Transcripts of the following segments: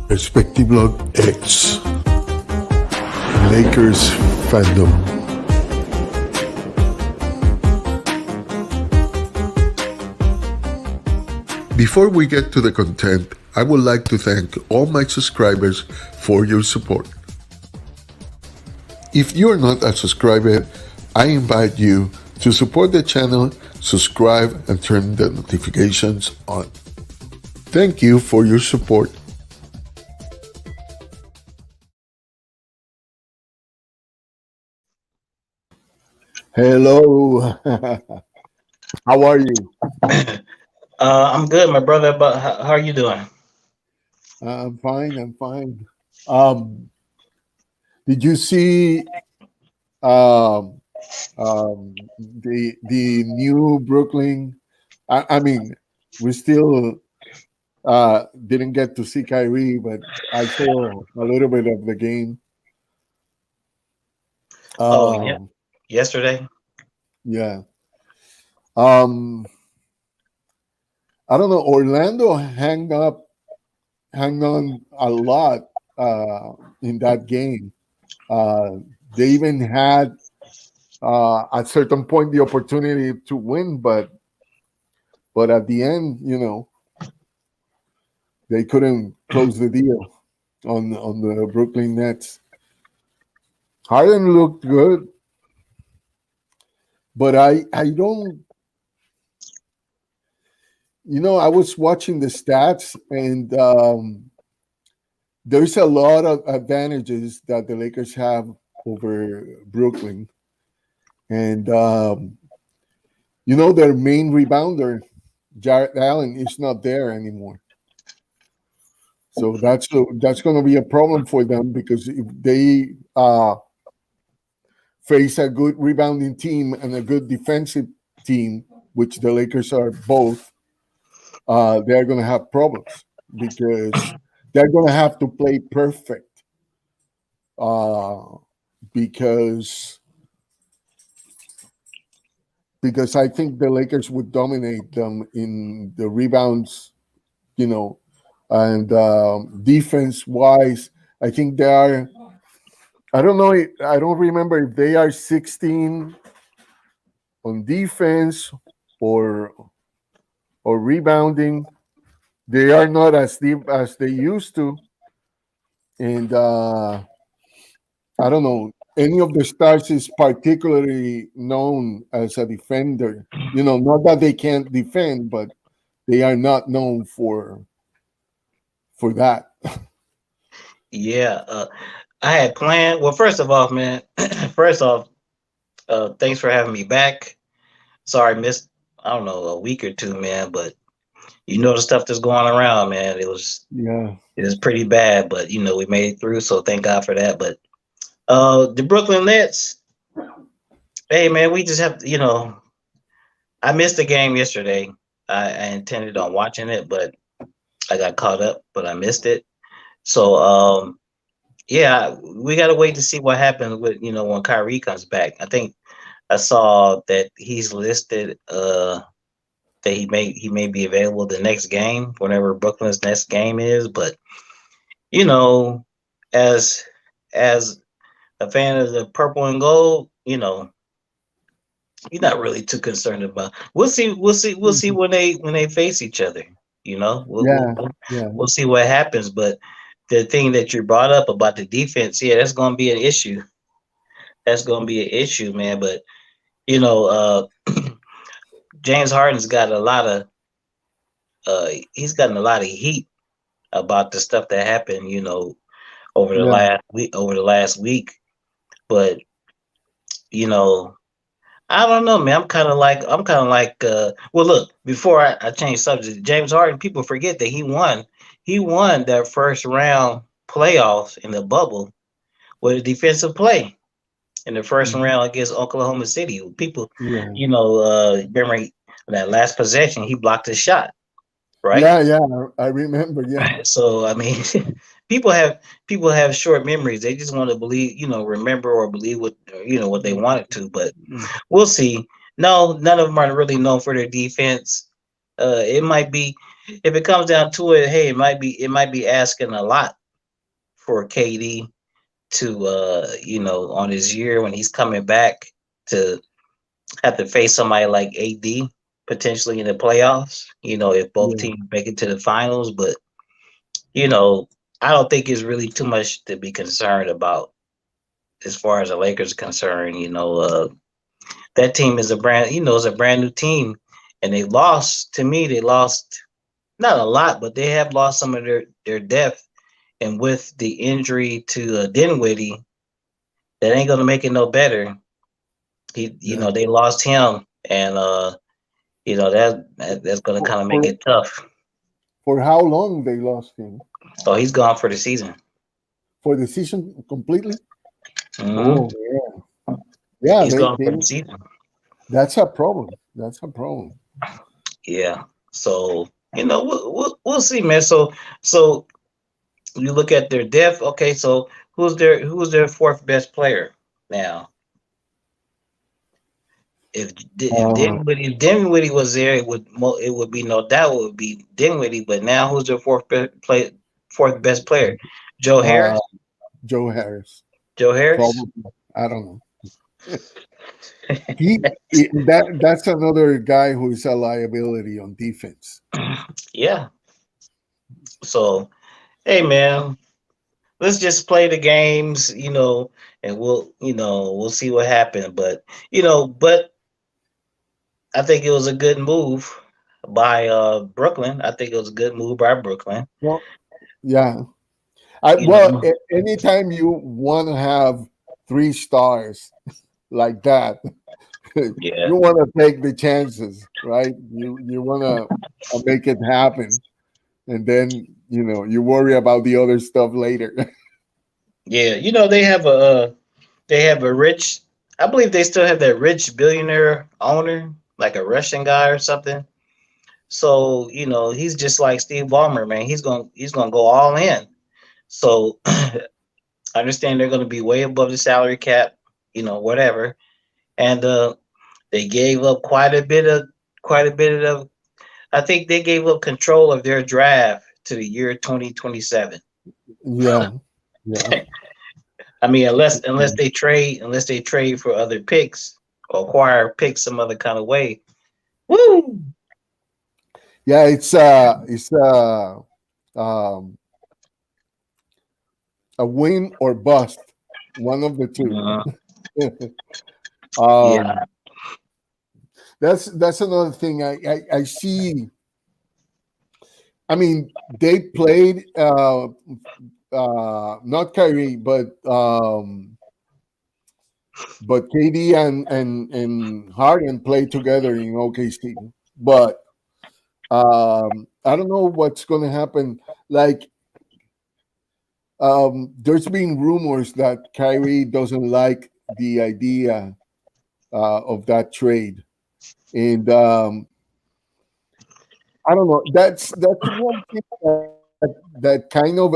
Respectivelog X Lakers-fandom. Before we get to the content, I would like to thank all my subscribers for your support. If you are not a subscriber, I invite you to support the channel, subscribe, and turn the notifications on. Thank you for your support. Hello. How are you? I'm good, my brother. But how are you doing? I'm fine. Um, did you see um, the new Brooklyn? I mean, we still didn't get to see Kyrie, but I saw a little bit of the game. Oh, yeah, Um, yesterday. yeah. Um, I don't know. Orlando hang on a lot in that game. Uh, they even had at certain point the opportunity to win, but at the end, they couldn't close the deal on the Brooklyn Nets. Harden looked good, but I don't. I was watching the stats, and there's a lot of advantages that the Lakers have over Brooklyn, and their main rebounder, Jarrett Allen, is not there anymore. So that's going to be a problem for them, because if they face a good rebounding team and a good defensive team, which the Lakers are both, they're going to have problems, because they're going to have to play perfect, because I think the Lakers would dominate them in the rebounds, and defense wise. I think they are. I don't know. I don't remember if they are 16 on defense or rebounding. They are not as deep as they used to, and I don't know. Any of the stars is particularly known as a defender. Not that they can't defend, but they are not known for that. Yeah, I had planned. Well, first of all, man. First off, thanks for having me back. Sorry, I missed. I don't know, a week or two, man. But the stuff that's going around, man. Yeah. It was pretty bad, but we made it through. So thank God for that. But the Brooklyn Nets. Hey, man, we just have to. I missed the game yesterday. I intended on watching it, but I got caught up, but I missed it. So, yeah, we got to wait to see what happens with, when Kyrie comes back. I think I saw that he's listed that he may be available the next game, whenever Brooklyn's next game is. But, you know, as as a fan of the purple and gold, you're not really too concerned about. We'll see. We'll see when they face each other. Yeah. Yeah. We'll see what happens. But the thing that you brought up about the defense, yeah, that's going to be an issue. That's going to be an issue, man. But you know, James Harden's got a lot of he's gotten a lot of heat about the stuff that happened. Over the Yeah. last week. Over the last week, but you know. I don't know, man. Well, look, before I change subject, James Harden, people forget that he won that first round playoffs in the bubble with a defensive play in the first Mhm. round against Oklahoma City. People, Yeah. remember that last possession, he blocked a shot, right? Yeah. Yeah. I remember. Yeah. So I mean, people have short memories. They just want to believe, remember or believe what they wanted to, but Mm. we'll see. No, none of them are really known for their defense. It might be, if it comes down to it, hey, it might be asking a lot for KD to on his year when he's coming back to have to face somebody like AD potentially in the playoffs, if both Yeah, teams make it to the finals. But, you know, I don't think it's really too much to be concerned about as far as the Lakers are concerned. That team is is a brand new team. And they lost not a lot, but they have lost some of their depth. And with the injury to Dinwiddie, that ain't going to make it no better. yeah. They lost him. And, that's going to For, kind of make for it tough. for how long they lost him? So he's gone for the season. For the season completely? Hmm. Oh yeah, yeah. He's They gone for they the season. that's a problem. That's a problem. Yeah. So we'll see, man. So you look at their depth. Okay. So who's their fourth best player now? Uh, If Dinwiddie was there, it would be no doubt it would be Dinwiddie. But now who's their fourth best player? Joe uh, Harris. Joe Harris, Joe Harris. probably. I don't know. That's another guy who is a liability on defense. Yeah. So hey, man, let's just play the games, and we'll see what happens. But I think it was a good move by Brooklyn. I think it was a good move by Brooklyn. Well, yeah. You know, Anytime you want to have 3 stars like that, you yeah, want to take the chances, right? You want to make it happen, and then you worry about the other stuff later. yeah. They have a rich. I believe they still have that rich billionaire owner, like a Russian guy or something. So he's just like Steve Ballmer, man. He's gonna go all in. So I understand they're gonna be way above the salary cap, whatever. And they gave up quite a bit of. I think they gave up control of their draft to the year 2027. Yeah, yeah, I mean, unless they trade for other picks or acquire picks some other kind of way. Woo! yeah. It's um, a win or bust, one of the two. Uh, um, yeah. that's another thing I see. I mean, they played not Kyrie, but KD and Harden played together in OKC. But I don't know what's going to happen. Like, there's been rumors that Kyrie doesn't like the idea of that trade, and I don't know. That's one thing that kind of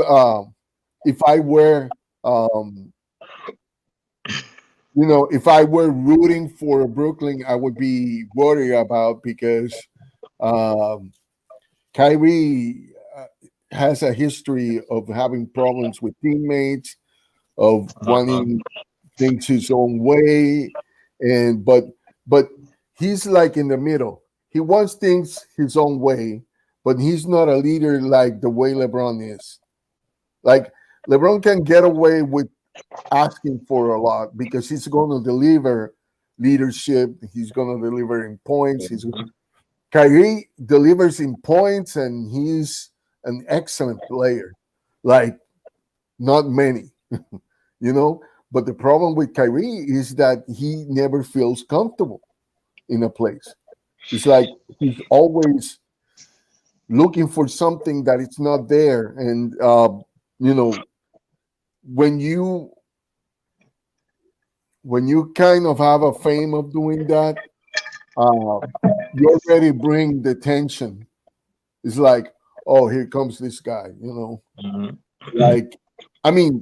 if I were um, if I were rooting for Brooklyn, I would be worried about because um, Kyrie has a history of having problems with teammates, of Uh-huh. wanting things his own way, and but he's like in the middle. He wants things his own way, but he's not a leader like the way LeBron is. Like LeBron can get away with asking for a lot because he's going to deliver leadership. He's going to deliver in points. Kyrie delivers in points, and he's an excellent player. Like not many, you know. But the problem with Kyrie is that he never feels comfortable in a place. It's like he's always looking for something that it's not there, and you know when you kind of have a fame of doing that, uh, you already bring the tension. It's like, oh, here comes this guy. Mhm. Like, I mean,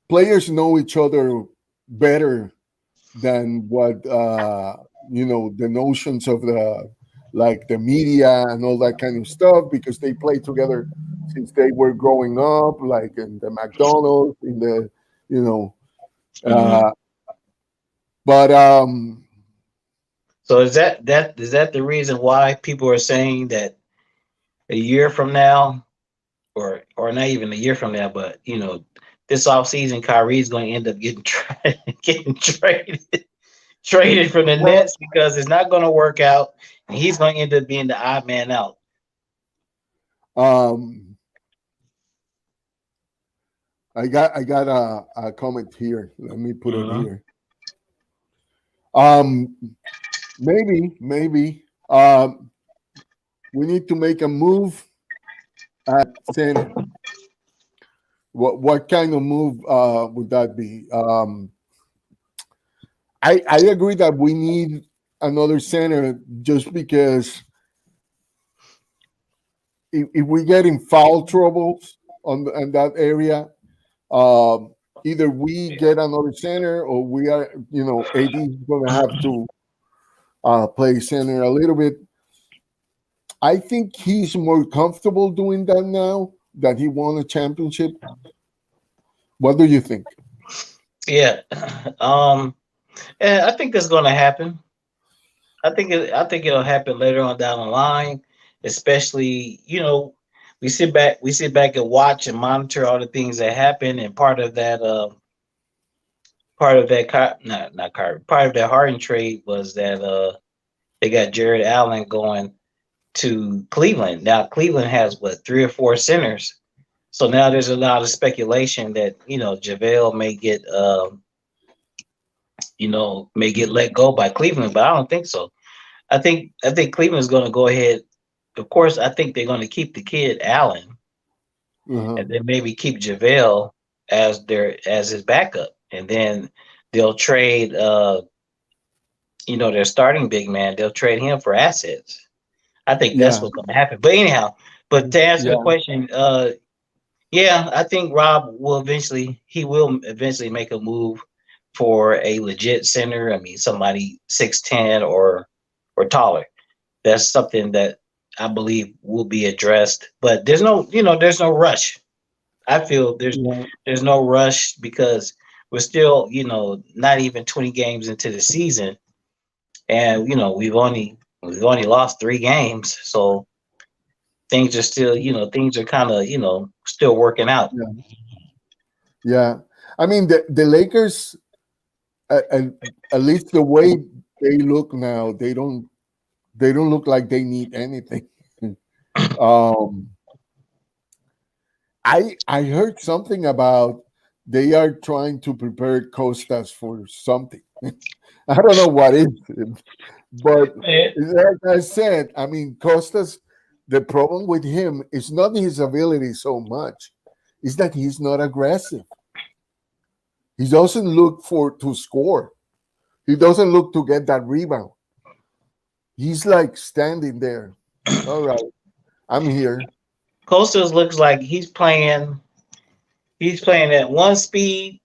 players know each other better than what the notions of the like the media and all that kind of stuff, because they played together since they were growing up, like in the McDonald's, in the, you know, Mhm. uh, but So is that the reason why people are saying that a year from now, or not even a year from now, but this offseason, Kyrie's going to end up getting getting traded from the well, Nets because it's not going to work out, and he's going to end up being the odd man out. um, I got a comment here. Let me put it Mhm. here. Um, maybe we need to make a move at center. What kind of move would that be? I agree that we need another center, just because if we get in foul troubles on that area, either we get another center, or we are, AD is going to have to play center a little bit. I think he's more comfortable doing that now that he won a championship. What do you think? Yeah, um, and I think that's going to happen. I think it'll happen later on down the line, especially we sit back and watch and monitor all the things that happen, and part of that not part of that Harden trade was that they got Jared Allen going to Cleveland. Now Cleveland has what, three or four centers. So now there's a lot of speculation that JaVale may get let go by Cleveland, but I don't think so. I think Cleveland's going to go ahead. Of course, I think they're going to keep the kid Allen, Uh-huh. and then maybe keep JaVale as his backup, and then they'll trade their starting big man. They'll trade him for assets. I think that's Yeah, what's going to happen. But anyhow, but to answer the yeah, question, yeah, I think Rob will eventually make a move for a legit center. I mean, somebody 6'10" or taller. That's something that I believe will be addressed. But there's no rush. I feel there's yeah, there's no rush because we're still, not even 20 games into the season, and we've only lost 3 games, so things are kind of still working out. yeah, yeah. I mean, the Lakers, at least the way they look now, they don't look like they need anything. Um, I heard something about they are trying to prepare Costas for something. I don't know what it is, but Yeah. like I said, I mean, Costas. The problem with him is not his ability so much; is that he's not aggressive. He doesn't look for to score. He doesn't look to get that rebound. He's like standing there. All right, I'm here. Costas looks like he's playing at one speed.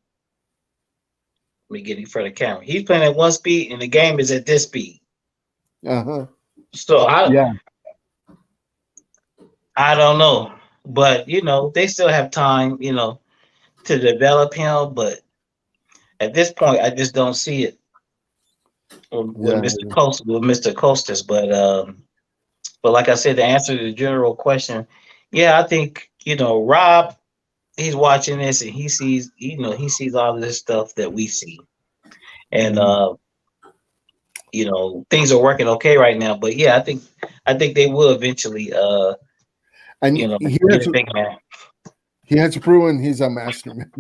Let me get in front of the camera. He's playing at one speed, and the game is at this speed. Uh-huh. So I Yeah, I don't know, but they still have time, to develop him. But at this point, I just don't see it with yeah, Mr. Costas. But like I said, to answer the general question, yeah, I think Rob, he's watching this, and he sees all of this stuff that we see, and mhm. things are working okay right now. But yeah, I think they will eventually And get a big man. he has proven he's a masterman,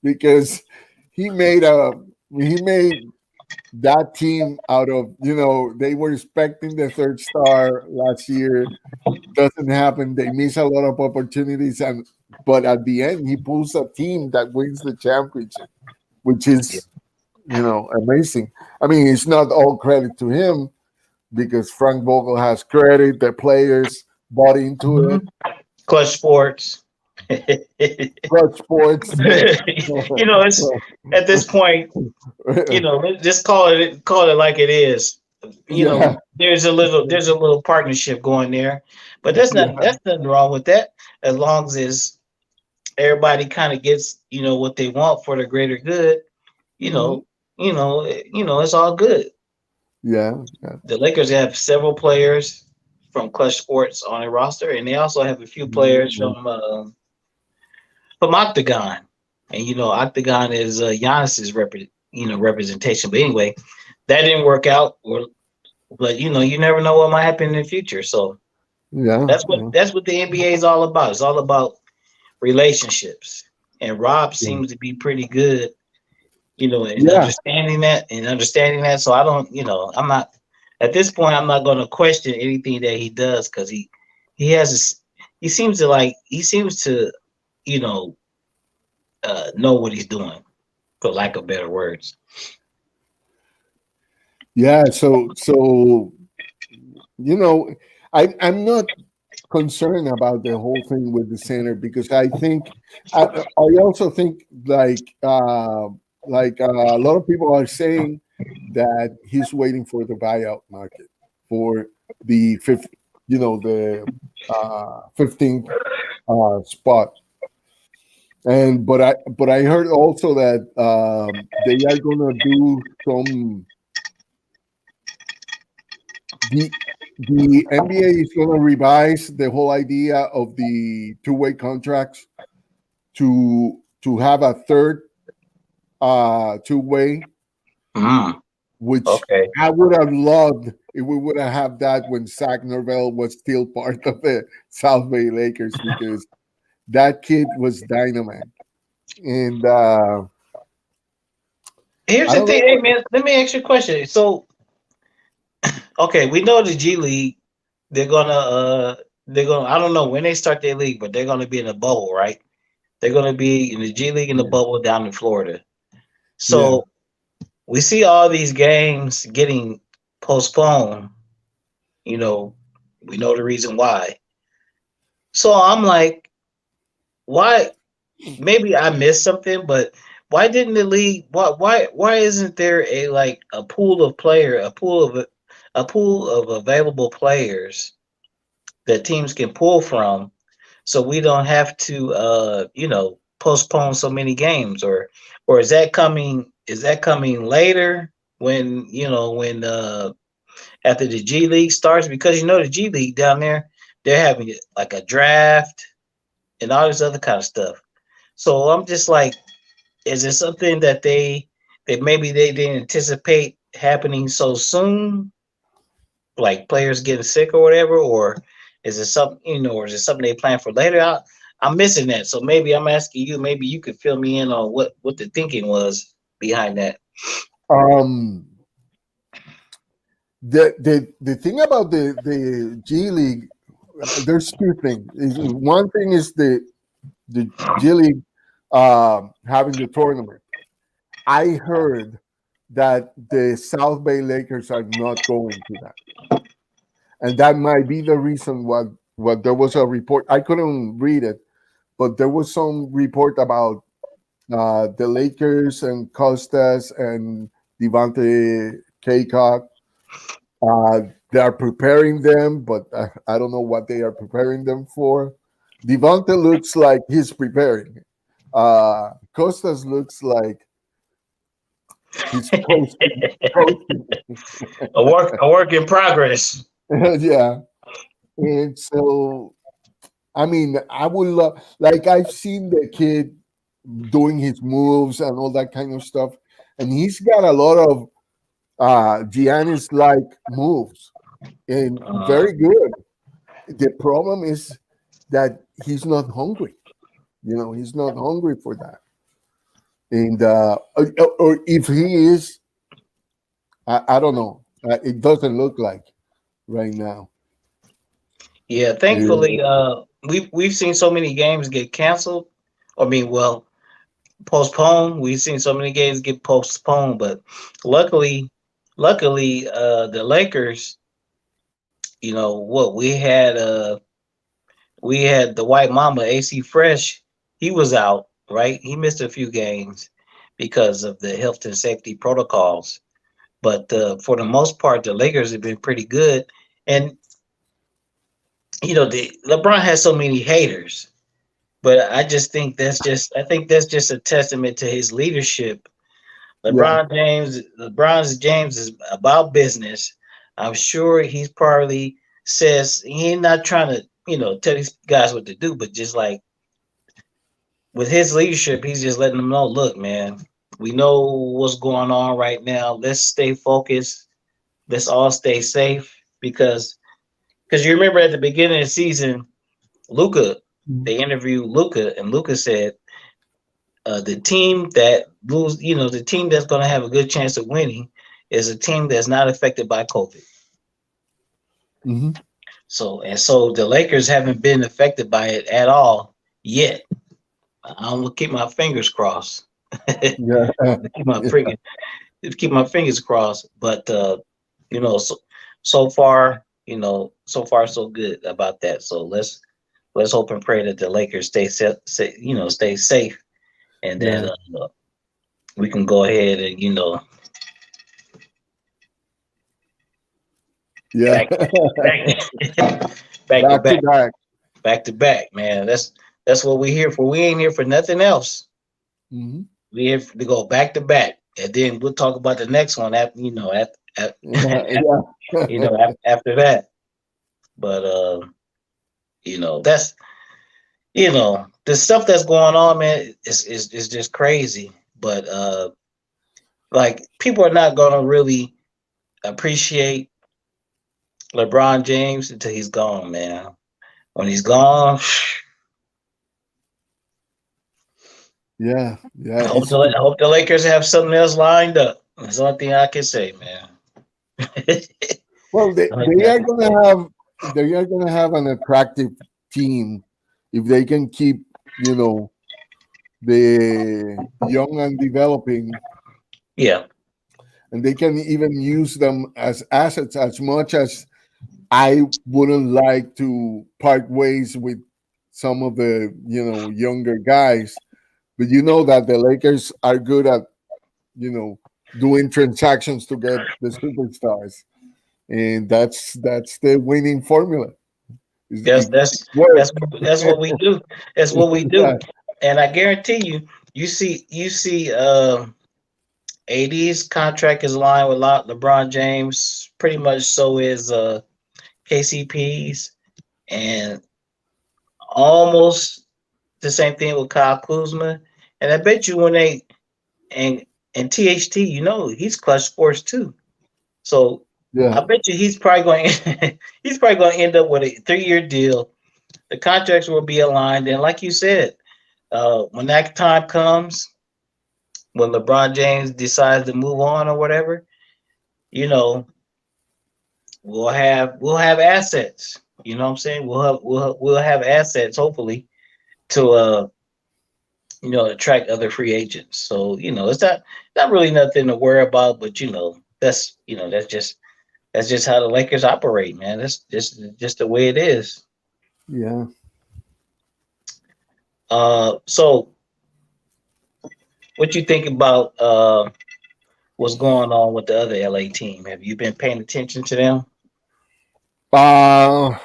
because he made a he made that team out of, they were expecting the third star last year. Doesn't happen. They miss a lot of opportunities, and but at the end he pulls a team that wins the championship, which Yeah. is, amazing. I mean, it's not all credit to him, because Frank Vogel has credit. The players bought into it. Mhm. Clutch Sports. Clutch Sports. It's at this point, let's just call it like it is. Yeah. there's a little partnership going there, but that's not Yeah. that's nothing wrong with that as long as everybody kind of gets what they want for the greater good. You Mhm. know, it's all good. Yeah. Yeah. The Lakers have several players from Clutch Sports on their roster, and they also have a few players Mhm. from Octagon, and Octagon is Giannis's representation. But anyway, that didn't work out, but you never know what might happen in the future. So Yeah. Yeah. that's what the NBA is all about. It's all about relationships, and Rob Yeah. seems to be pretty good, in Yeah. understanding that. So I don't, I'm not at this point. I'm not going to question anything that he does because he has this. He seems to you know know what he's doing, for lack of better words. Yeah. So I'm not concerned about the whole thing with the center because I also think a lot of people are saying that he's waiting for the buyout market for the fifth, the 15th spot. And but I heard also that they are gonna do some the the NBA is gonna revise the whole idea of the two-way contracts to have a third two-way, Mm, which okay. I would have loved if we would have had that when Zach Norvell was still part of the South Bay Lakers because that kid was dynamite. And Here's I the don't thing, know hey what. man. Let me ask you a question. So, okay, we know the G League. They're gonna I don't know when they start their league, but they're gonna be in a bubble, right? They're gonna be in the G League in the Yeah, bubble down in Florida. yeah. So we see all these games getting postponed. You know, we know the reason why. So I'm like, why? Maybe I missed something, but why didn't the league? Why isn't there a pool of available players that teams can pull from, so we don't have to postpone so many games, or is that coming later when after the G League starts, because the G League down there, they're having like a draft and all this other kind of stuff. So I'm just like, is it something that maybe they didn't anticipate happening so soon, like players getting sick or whatever, or is it something they plan for later? I'm missing that, so maybe I'm asking you. Maybe you could fill me in on what the thinking was behind that. Um, the thing about the G League, there's two things. One thing is the G League having the tournament. I heard that the South Bay Lakers are not going to that, and that might be the reason what there was a report. I couldn't read it, but there was some report about the Lakers and Costas and Devontae Kaycock. They are preparing them, but I don't know what they are preparing them for. Devontae looks like he's preparing. Costas looks like he's coasting. Coasting. A work in progress. Yeah. And so, I mean, I would love, like, I've seen the kid doing his moves and all that kind of stuff, and he's got a lot of Giannis like moves and Uh, very good. The problem is that he's not hungry. He's not hungry for that. And or if he is, I don't know. It doesn't look like right now. yeah, Uh, thankfully, we've seen so many games get canceled. I mean, well, postponed. We've seen so many games get postponed, but luckily, the Lakers, what we had the white mama AC Fresh. He was out, right? He missed a few games because of the health and safety protocols. But for the most part, the Lakers have been pretty good. And the LeBron has so many haters, but I think that's just a testament to his leadership. Yeah, LeBron James is about business. I'm sure he's probably says he ain't not trying to, tell these guys what to do, but just like with his leadership, he's just letting them know, look, man, we know what's going on right now. Let's stay focused. Let's all stay safe because you remember at the beginning of the season, Luca, mhm, they interviewed Luca, and Luca said the team that the team that's going to have a good chance of winning is a team that's not affected by COVID. mhm. So the Lakers haven't been affected by it at all yet. I'm gonna keep my fingers crossed. Yeah, keep my yeah, freaking keep my fingers crossed. But you know, so far, so far so good about that. So let's hope and pray that the Lakers stay safe, and that yeah, we can go ahead and yeah. back back back to Back to back back. back to back, man. That's what we here for. We ain't here for nothing else. Mhm. We here to go back to back, and then we'll talk about the next one after at, Yeah, yeah, after that. But that's the stuff that's going on, man. Is just crazy. But like people are not gonna really appreciate LeBron James until he's gone, man. When he's gone, yeah, yeah. I hope the Lakers have something else lined up. That's the only thing I can say, man. Well, Only thing I can say. they are gonna have an attractive team if they can keep, you know, the young and developing, Yeah, and they can even use them as assets. As much as I wouldn't like to part ways with some of the, younger guys, but you know that the Lakers are good at, you know doing transactions to get the superstars, and that's the winning formula. that's It that's works. that's what we do. That's what we do. Yeah, And I guarantee you, you see AD's contract is aligned with LeBron James. Pretty much so is KCP's, and almost the same thing with Kyle Kuzma. And I bet you when they and THT, he's Clutch Sports too. So yeah, I bet you he's probably going he's probably going to end up with a 3-year deal. The contracts will be aligned, and like you said, when that time comes, when LeBron James decides to move on or whatever, you know, we'll have assets. You know what I'm saying? We'll have assets hopefully to attract other free agents. So it's not really nothing to worry about, but that's just how the Lakers operate, man. That's just the way it is. yeah. So what you think about what's going on with the other LA team? Have you been paying attention to them? Uh,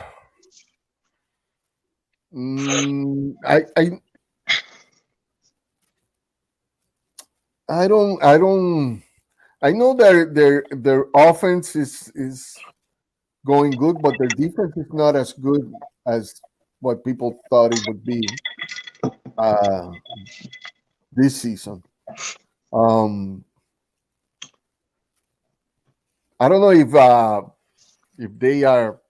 I don't. I know their offense is going good, but their defense is not as good as what people thought it would be uh, this season. Um, I don't know if they are.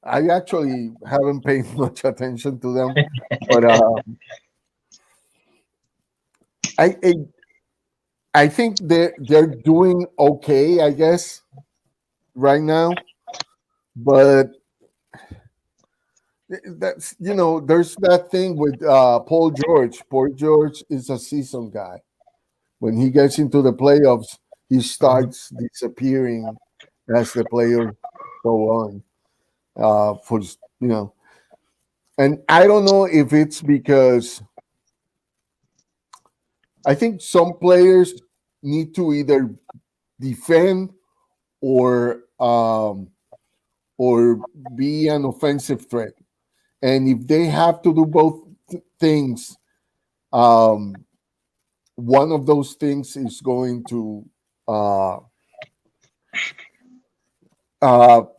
I actually haven't paid much attention to them, but I, I I think they're doing okay, I guess, right now. But that's there's that thing with Paul George. Paul George is a season guy. When he gets into the playoffs, he starts disappearing as the playoffs go on. For and I don't know if it's because I think some players need to either defend or be an offensive threat. And if they have to do both things, one of those things is going to uh,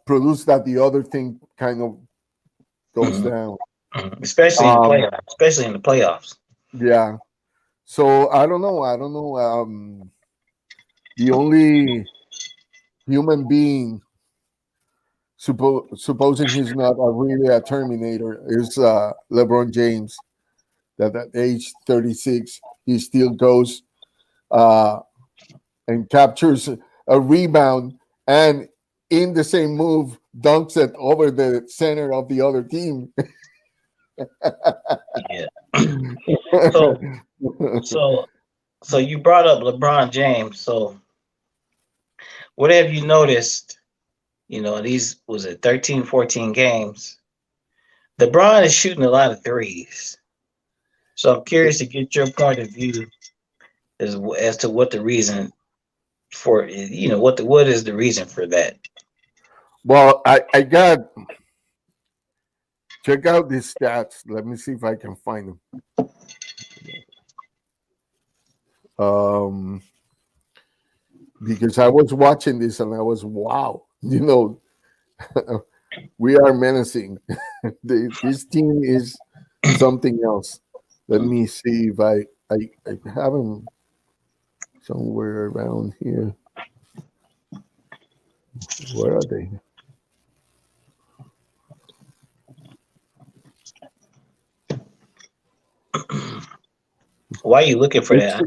produce that the other thing kind of goes Mhm. down. Especially in the Um, playoffs. Especially in the playoffs. yeah. So I don't know. The only human being, supposing he's not really a Terminator, is LeBron James. That at age 36, he still goes uh, and captures a rebound, and in the same move dunks it over the center of the other team. Yeah. So so so you brought up LeBron James. So what have you noticed? These was it 13, 14 games. LeBron is shooting a lot of threes. So I'm curious to get your point of view as to what the reason for what is the reason for that? Well, I got check out these stats. Let me see if I can find them. Because I was watching this and I was wow, we are menacing. This team is something else. Let me see if I have them somewhere around here. Where are they? Why are you looking for It's that?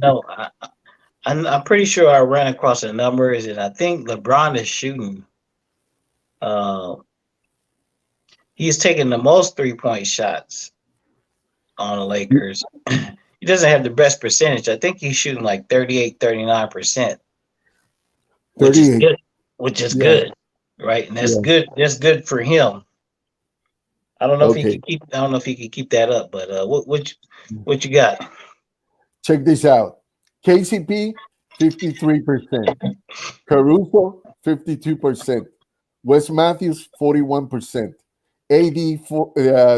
I know I'm pretty sure I ran across the numbers, and I think LeBron is shooting. Uh, he's taking the most 3-point shots on the Lakers. He doesn't have the best percentage. I think he's shooting like 38, 39%, which is 38. good, Yeah, right? And that's yeah. good. That's good for him. I don't know if he Okay. could keep. I don't know if he could keep that up. But what you got? Check this out. KCP, 53%. Caruso, 52%. Wes Matthews, 41%. AD,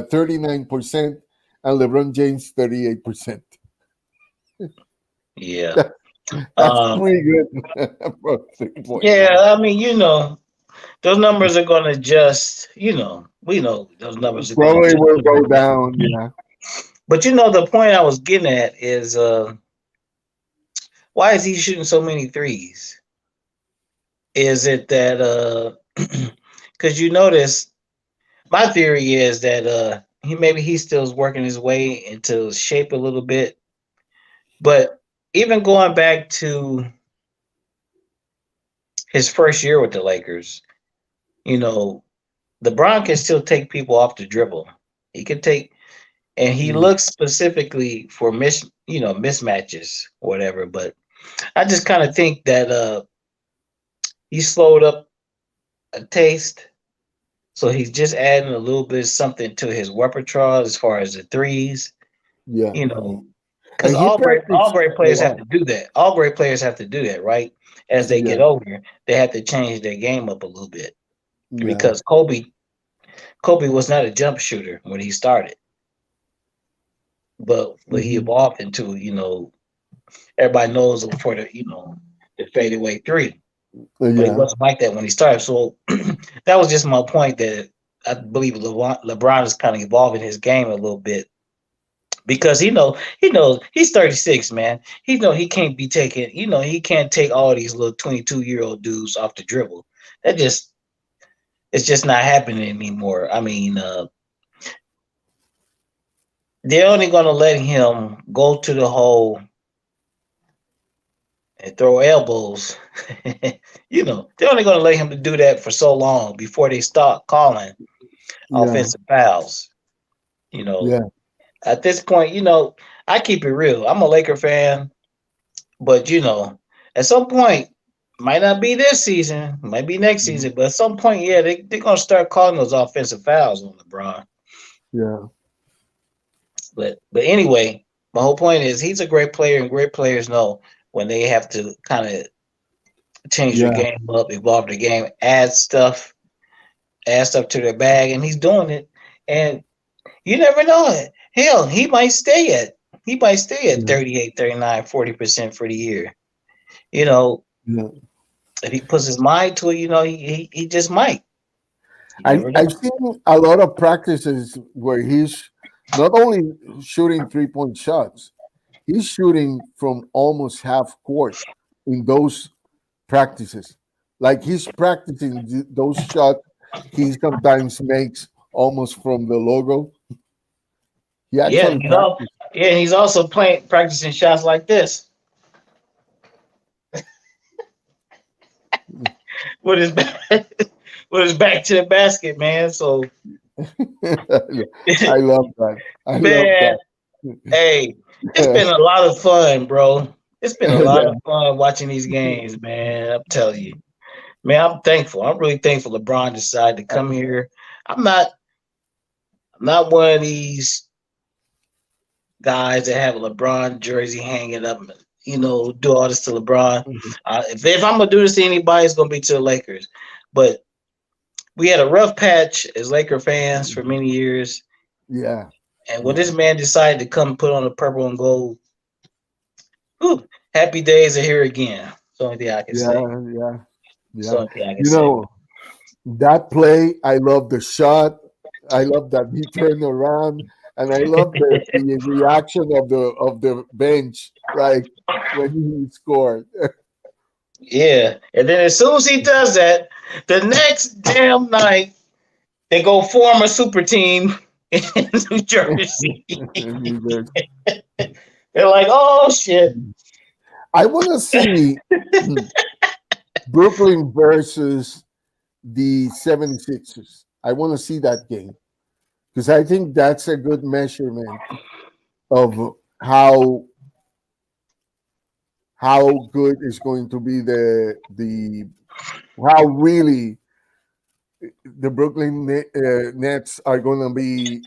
39%. And LeBron James, 38%. Yeah. That's Um. pretty good for 3-point Yeah. line. I mean, those numbers are going to just. We know those numbers are going to Probably just. will go down. Yeah. But the point I was getting at is why is he shooting so many threes? Is it that because you notice my theory is that he's still working his way into shape a little bit, but even going back to his first year with the Lakers, you know, LeBron can still take people off the dribble. He can take, and he Mm, looks specifically for mismatches, whatever. But I just kind of think that he slowed up a taste. So he's just adding a little bit something to his repertoire as far as the threes, yeah. you know, because And he all practiced great a players have lot. to do that. All great players have to do that, right? As they get Yeah. older, they have to change their game up a little bit Yeah. because Kobe was not a jump shooter when he started, but he Hmm. evolved into everybody knows him for the fadeaway three, but he Yeah. wasn't like that when he started. So that was just my point that I believe LeBron is kind of evolving his game a little bit because he knows he's 36, man. He know he can't be taking, he can't take all these little 22-year-old dudes off the dribble. That just it's just not happening anymore. I mean, they're only gonna let him go to the hole and throw elbows. They're only gonna let him to do that for so long before they start calling Yeah. offensive fouls. You know, Yeah. at this point, I keep it real. I'm a Laker fan. But at some point, might not be this season, might be next Mhm. season, but at some point, yeah, they're gonna start calling those offensive fouls on LeBron. Yeah. But anyway, my whole point is he's a great player, and great players know when they have to kind of change their Yeah. game up, evolve their game, add stuff to their bag, and he's doing it. And you never know it. Hell, he might stay at Yeah. 38, 39, 40% for the year. You know, Yeah. if he puts his mind to it, he just might. You never know. I've seen a lot of practices where he's not only shooting 3-point shots, he's shooting from almost half court in those practices. Like he's practicing those shots he sometimes makes almost from the logo. He Yeah, actually practices. yeah, he's also practicing shots like this with his back, with his back to the basket, man. So, I love that. I love man, that. hey, it's been a lot of fun, bro. It's been a lot Yeah. of fun watching these games, man. I'm telling you, man. I'm thankful. I'm really thankful LeBron decided to come here. I'm not. I'm not one of these guys that have a LeBron jersey hanging up. Do all this to LeBron. If I'm gonna do this to anybody, it's gonna be to the Lakers. But we had a rough patch as Laker fans for many years, Yeah. and when this man decided to come put on the purple and gold, whew, happy days are here again. That's the only thing I can Yeah. say. Yeah. That's the Yeah. only thing I can You say. know, that play, I love the shot. I love that he turned around, and I love the reaction of the bench, like when he scored. Yeah, and then as soon as he does that, the next damn night they go form a super team in New Jersey. They're like, oh shit. I want to see Brooklyn versus the 76ers. I want to see that game because I think that's a good measurement of how how good is going to be the how really the Brooklyn Nets are going to be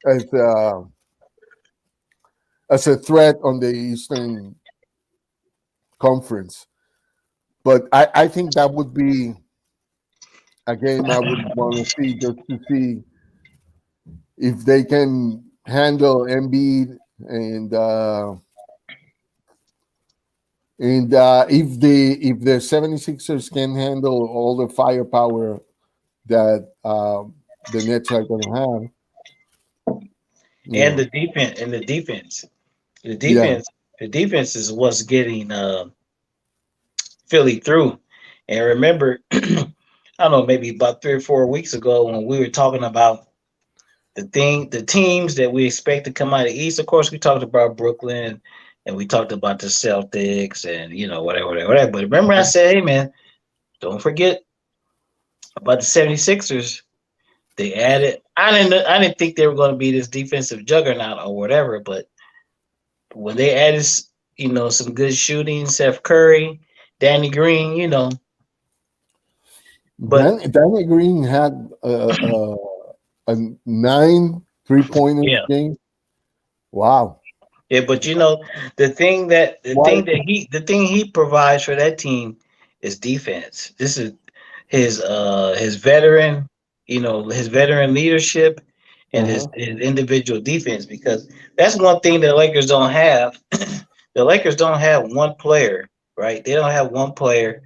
as as a threat on the Eastern Conference. But I think that would be a game I would want to see just to see if they can handle Embiid and if the 76ers can handle all the firepower that the Nets are going to have. And Yeah, the yeah, defense, the defense is what's getting Philly through. And remember, I don't know, maybe about 3 or 4 weeks ago when we were talking about the teams that we expect to come out of the East. Of course, we talked about Brooklyn and we talked about the Celtics and whatever. But remember, I said, hey man, don't forget about the 76ers. They added. I didn't think they were going to be this defensive juggernaut or whatever, but when they added, some good shooting, Seth Curry, Danny Green, but Danny Green had a 9 3-pointers yeah, game. Wow. yeah, but Why? the thing he provides for that team is defense. This is his veteran, his veteran leadership and his, Uh-huh. his individual defense because that's one thing the Lakers don't have. The Lakers don't have one player, right? They don't have one player.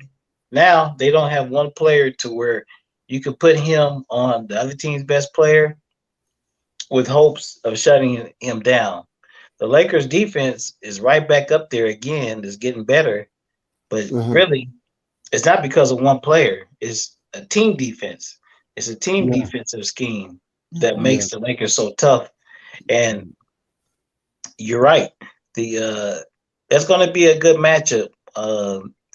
Now they don't have one player to where you could put him on the other team's best player with hopes of shutting him down. The Lakers defense is right back up there again, is getting better, but Uh-huh. really it's not because of one player. It's a team defense. It's a team Yeah, defensive scheme that yeah, makes the Lakers so tough. And you're right. The That's going to be a good matchup.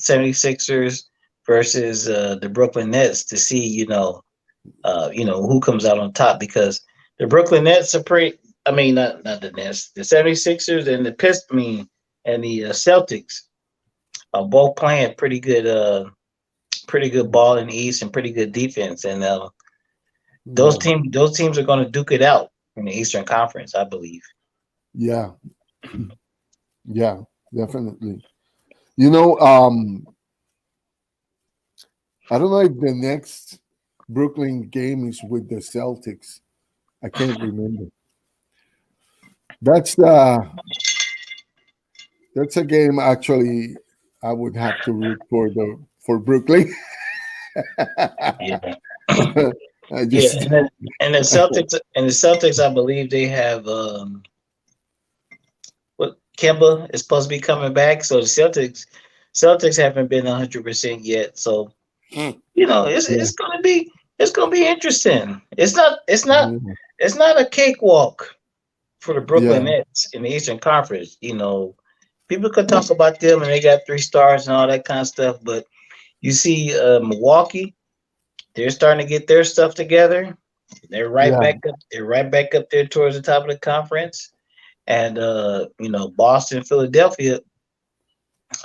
76ers versus the Brooklyn Nets to see, who comes out on top because the Brooklyn Nets are pretty. I mean, not the Nets, the 76ers and the and the Celtics are both playing pretty good ball in the East and pretty good defense. And yeah, those teams are going to duke it out in the Eastern Conference, I believe. yeah, yeah, definitely. You know, I don't know if the next Brooklyn game is with the Celtics. I can't remember. That's that's a game actually I would have to root for Brooklyn. Yeah, I yeah, just and the Celtics, I believe they have what Kemba is supposed to be coming back. So the Celtics haven't been 100% yet. So yeah, it's gonna be interesting. yeah, It's not a cakewalk for the yeah, Brooklyn Nets in the Eastern Conference. People could talk about them and they got 3 stars and all that kind of stuff, but you see Milwaukee, they're starting to get their stuff together. They're right yeah, back up. They're right back up there towards the top of the conference. And Boston, Philadelphia,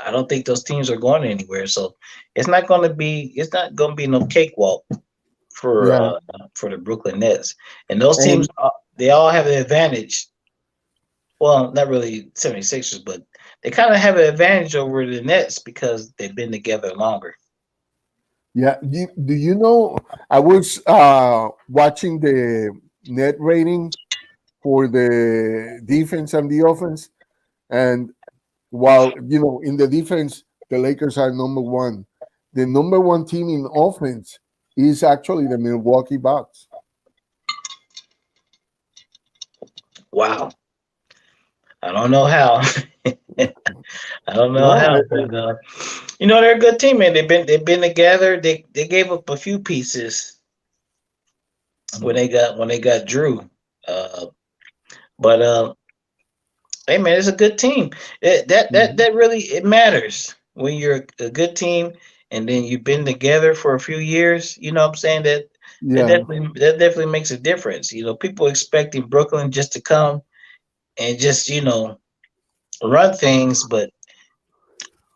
I don't think those teams are going anywhere. So it's not going to be no cakewalk yeah. for the Brooklyn Nets. And those teams, And they all have an advantage. Well, not really 76ers, but they kind of have an advantage over the Nets because they've been together longer. yeah, do you know? I was watching the net rating for the defense and the offense, and while in the defense the Lakers are number one, the number one team in offense is actually the Milwaukee Bucks. Wow. I don't know how. I don't know No, how, but they're a good team, man. They've been together. They gave up a few pieces when they got Drew. Uh, but hey, man, it's a good team. That really it matters when you're a good team and then you've been together for a few years. You know what I'm saying? yeah, That definitely makes a difference. People expecting Brooklyn just to come and just run things, but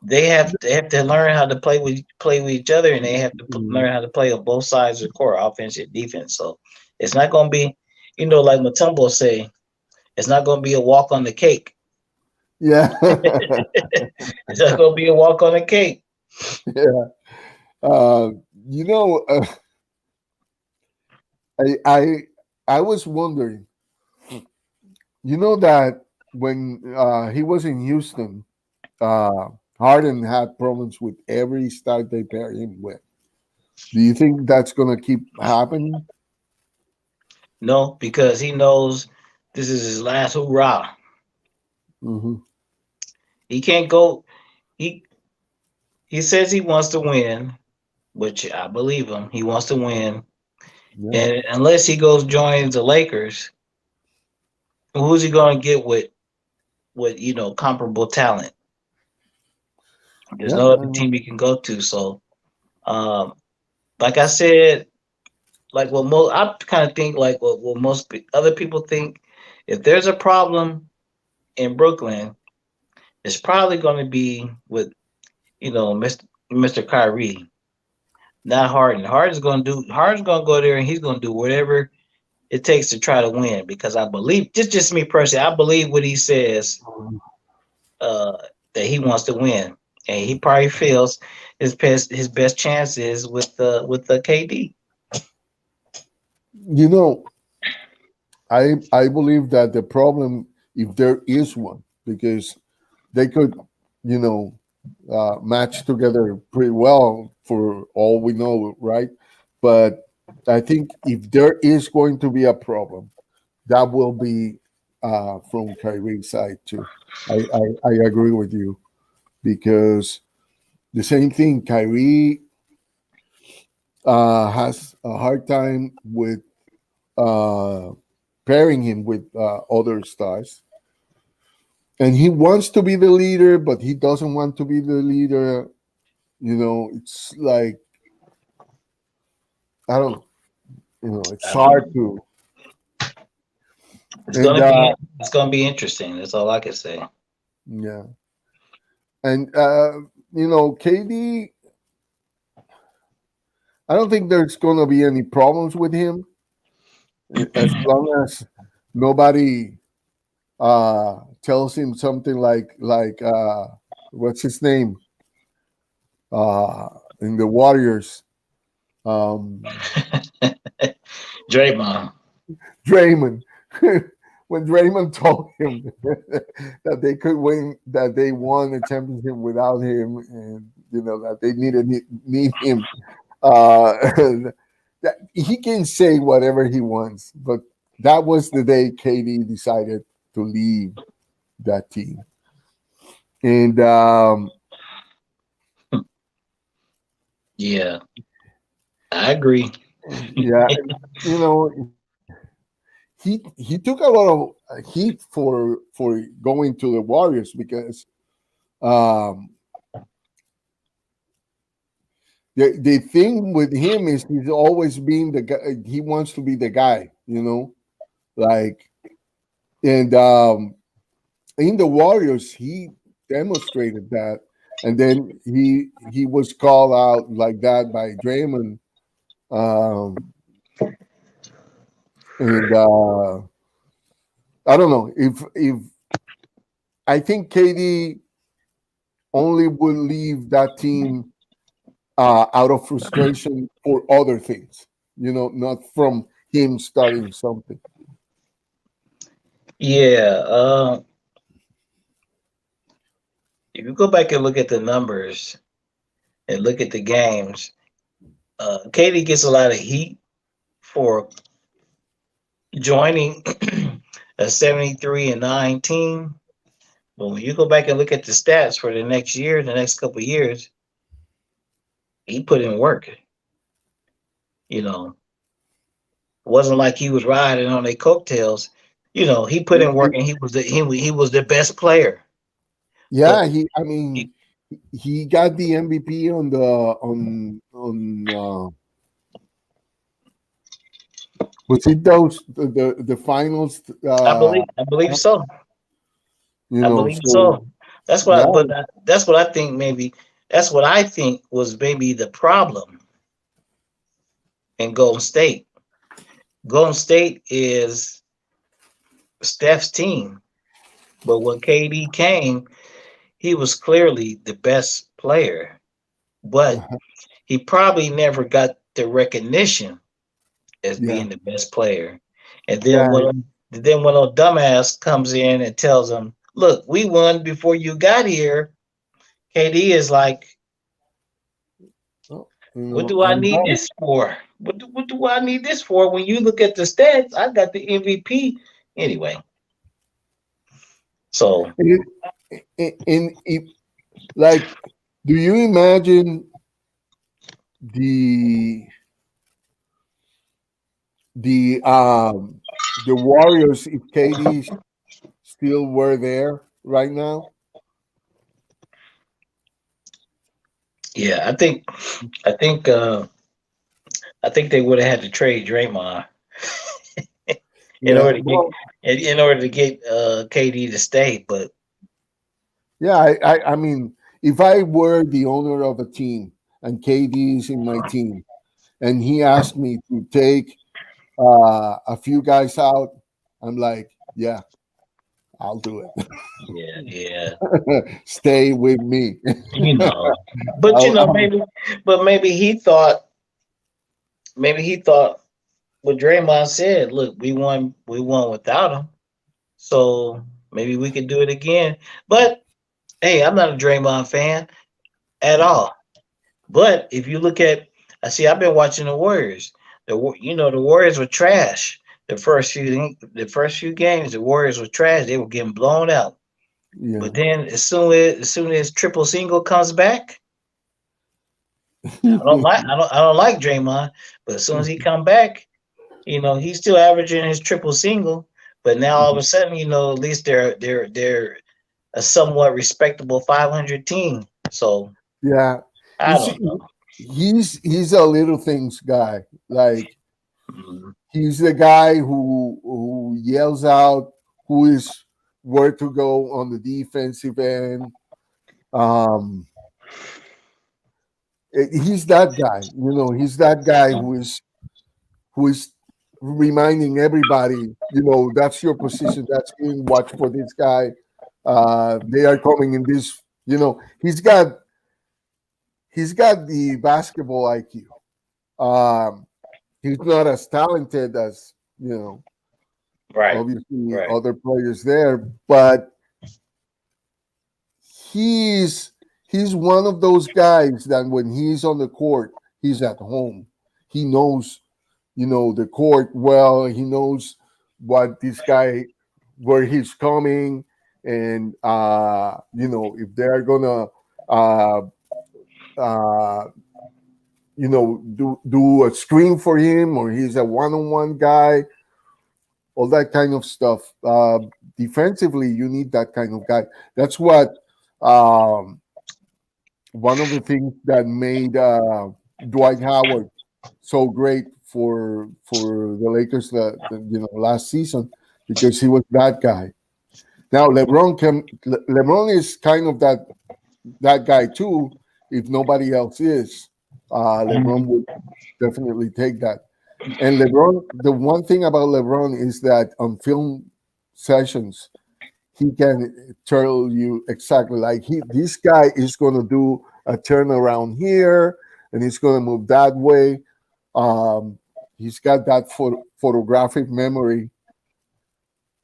they have to learn how to play with each other, and they have to mm, learn how to play on both sides of the court, offense and defense. So it's not going to be, like Matumbo say, it's not going to be a walk on the cake. yeah, It's not going to be a walk on the cake. yeah. Uh, you know, I I I was wondering. That when he was in Houston, Harden had problems with every star they pair him with. Do you think that's gonna keep happening? No, because he knows this is his last hurrah. Hmm. He can't go. He he says he wants to win, which I believe him. He wants to win, Yeah, and unless he goes joins the Lakers, who's he going to get with comparable talent? There's yeah, no other team he can go to. So, um, like I said, like I kind of think like what most other people think. If there's a problem in Brooklyn, it's probably going to be with Mr. Kyrie, not Harden. Harden's going to go there and he's going to do whatever it takes to try to win because I believe just me personally, I believe what he says uh, that he wants to win, and he probably feels his best chances with the KD. you know, I believe that the problem, if there is one, because they could, you know, match together pretty well for all we know, right? But I think if there is going to be a problem, that will be from Kyrie's side too. I agree with you because the same thing, Kyrie has a hard time with uh, pairing him with other stars. And he wants to be the leader, but he doesn't want to be the leader. It's like, I don't know, it's I mean, hard to. it's And gonna be it's gonna be interesting. That's all I can say. yeah. And, KD, I don't think there's going to be any problems with him as long as nobody tells him something like what's his name in the Warriors. Um, Draymond. Draymond, when Draymond told him that they could win, that they won a championship without him, and that they need him. Uh, that he can say whatever he wants, but that was the day KD decided to leave that team, and Yeah, I agree. yeah, he took a lot of heat for going to the Warriors because um, the thing with him is he's always been the guy. He wants to be the guy, like and in the Warriors he demonstrated that, and then he was called out like that by Draymond, um, and I don't know if I think KD only would leave that team out of frustration for other things, not from him starting something. Yeah, if you go back and look at the numbers and look at the games, KD gets a lot of heat for joining a 73-9 team. But when you go back and look at the stats for the next year, the next couple of years, he put in work. You know, it wasn't like he was riding on their coattails. He put in work, and he was the best player. But Yeah, I mean, he got the MVP on the on was it those the finals? I believe so. I believe So so. That's what. yeah, That's what I think. Maybe that's what I think was maybe the problem in Golden State. Golden State is Steph's team, but when KD came, he was clearly the best player, but he probably never got the recognition as yeah, being the best player. And then yeah. when a dumbass comes in and tells him, "Look, we won before you got here," KD is like, Oh, "What do I I'm need done. this for? What do I need this for? When you look at the stats, I got the MVP anyway." So And if, like, do you imagine the the um the Warriors if KD still were there right now? yeah, I think uh, I think they would have had to trade Draymond in Yeah, order to get well, KD to stay. But yeah. I mean, if I were the owner of a team and KD is in my team, and he asked me to take a few guys out, I'm like, yeah, I'll do yeah, yeah, it. Stay with me. you know. But I'll, maybe he thought what Draymond said. Look, we won without him, so maybe we could do it again. But hey, I'm not a Draymond fan at all. But if you look at, I see, I've been watching the Warriors. The Warriors were trash. The first few games, the Warriors were trash. They were getting blown out. yeah. But then as soon as triple single comes back, I don't like Draymond. But as soon as he come back, he's still averaging his triple single. But now all of a sudden, at least they're a somewhat respectable 500 team. So Yeah. You I see, don't know. he's a little things guy. Like Mhm. he's the guy who yells out who is where to go on the defensive end. Um, he's that guy. He's that guy who is reminding everybody. That's your position. That's in. Watch for this guy. They are coming in this. He's got the basketball IQ. Um, he's not as talented as Right. obviously Right. other players there, but he's he's one of those guys that when he's on the court, he's at home. He knows, the court well. He knows what this guy, where he's coming, and if they're gonna uh, uh, do a screen for him, or he's a one-on-one guy, all that kind of stuff. Defensively, you need that kind of guy. That's what um, one of the things that made Dwight Howard so great for the Lakers last season, because he was that guy. Now LeBron is kind of that guy too. If nobody else is, LeBron Mhm. would definitely take that. And LeBron, the one thing about LeBron is that on film sessions, he can tell you exactly, like, this guy is going to do a turnaround here, and he's going to move that way. He's got that photographic memory.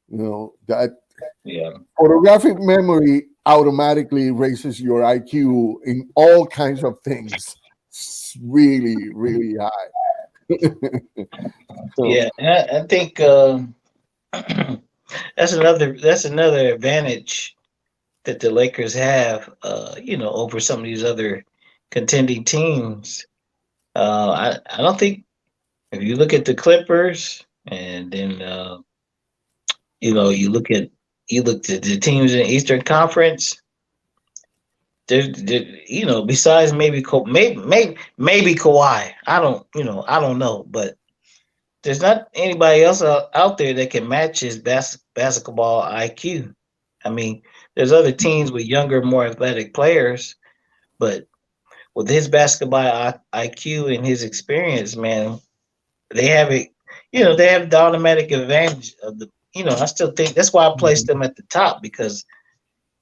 That Yeah. photographic memory automatically raises your IQ in all kinds of things. It's really, really high. So, Yeah. And I think that's another advantage that the Lakers have, over some of these other contending teams. I don't think if you look at the Clippers and then you look at the teams in the Eastern Conference. Besides maybe Kawhi. I don't know, but there's not anybody else out there that can match his basketball IQ. I mean, there's other teams with younger, more athletic players, but with his basketball IQ and his experience, man, they have it. They have the automatic advantage of the. I still think that's why I placed them at the top because,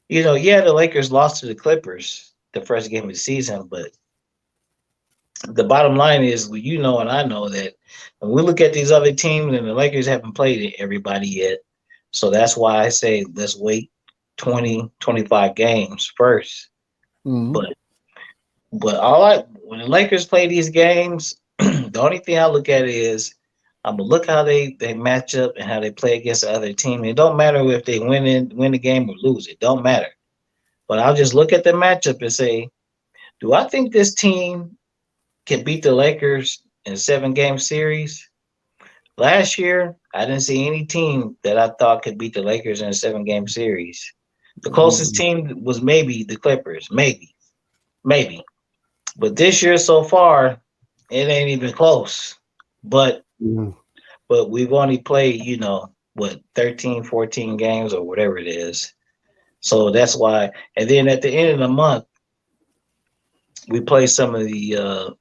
yeah, the Lakers lost to the Clippers the first game of the season, but the bottom line is, and I know that when we look at these other teams and the Lakers haven't played everybody yet. So that's why I say let's wait 20, 25 games first. mhm. But when the Lakers play these games, the only thing I look at is I'm gonna look how they match up and how they play against the other team. It don't matter if they win the game or lose. It don't matter. But I'll just look at the matchup and say, do I think this team can beat the Lakers in a 7-game series? Last year, I didn't see any team that I thought could beat the Lakers in a 7-game series. The closest team was maybe the Clippers, maybe. But this year so far, it ain't even close. But Mhm. but we've only played, 13, 14 games or whatever it is. So that's why. And then at the end of the month, we play some of the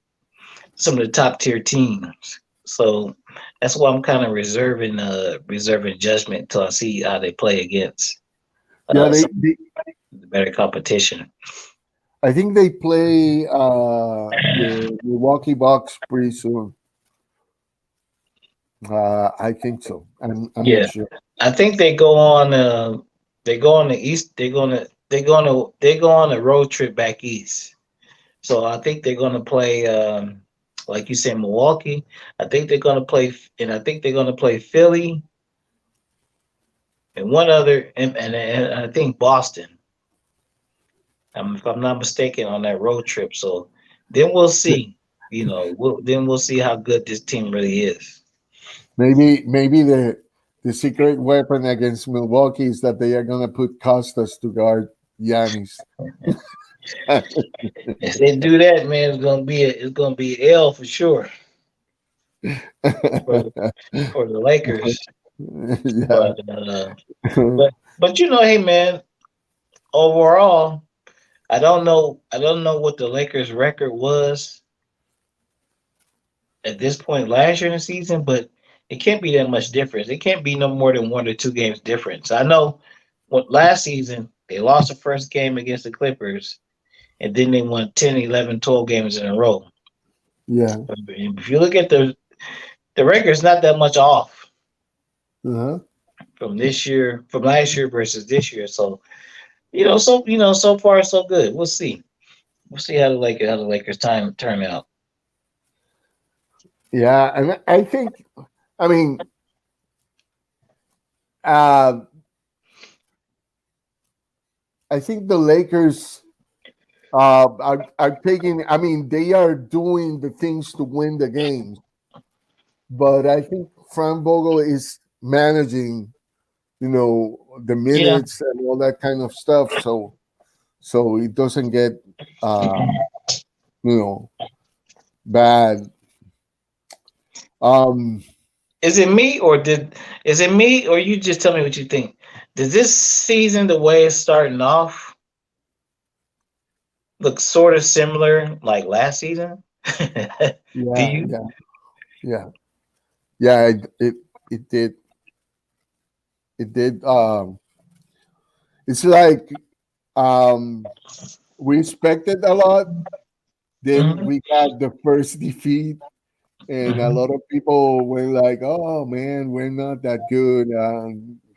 top tier teams. So that's why I'm kind of reserving judgment until I see how they play against Yeah, some better competition. I think they play the Milwaukee Bucks pretty soon. I think so. I'm not Yeah, sure. I think they go on. They go on the east. They go on a road trip back east. So I think they're gonna play. Like you said, Milwaukee. I think they're gonna play, and I think they're gonna play Philly and one other, and I think Boston. If I'm not mistaken, on that road trip. So then we'll see. Then we'll see how good this team really is. Maybe the secret weapon against Milwaukee is that they are gonna put Costas to guard Giannis. If they do that, man, it's gonna be an L for sure for for the Lakers. Yeah. But but hey, man, overall, I don't know what the Lakers' record was at this point last year in the season, but it can't be that much difference. It can't be no more than 1 or 2 games difference. I know what last season they lost the first game against the Clippers, and then they won 10, 11, 12 games in a row. Yeah. If you look at the record's not that much off Uh-huh. from last year versus this year. So so far so good. We'll see. We'll see how the Lakers time turn out. Yeah, and I think, I mean, uh, I think the Lakers are taking. I mean, they are doing the things to win the games, but I think Frank Vogel is managing, the Yeah. minutes and all that kind of stuff. So it doesn't get, uh, you know, bad. Um, Is it me or you just tell me what you think? Does this season, the way it's starting off, look sort of similar like last season? Do yeah, you? yeah, yeah, yeah. It did. It did. It's like, um, we expected a lot. Then Hmm. we got the first defeat, and a Hmm. lot of people were like, "Oh man, we're not that good,"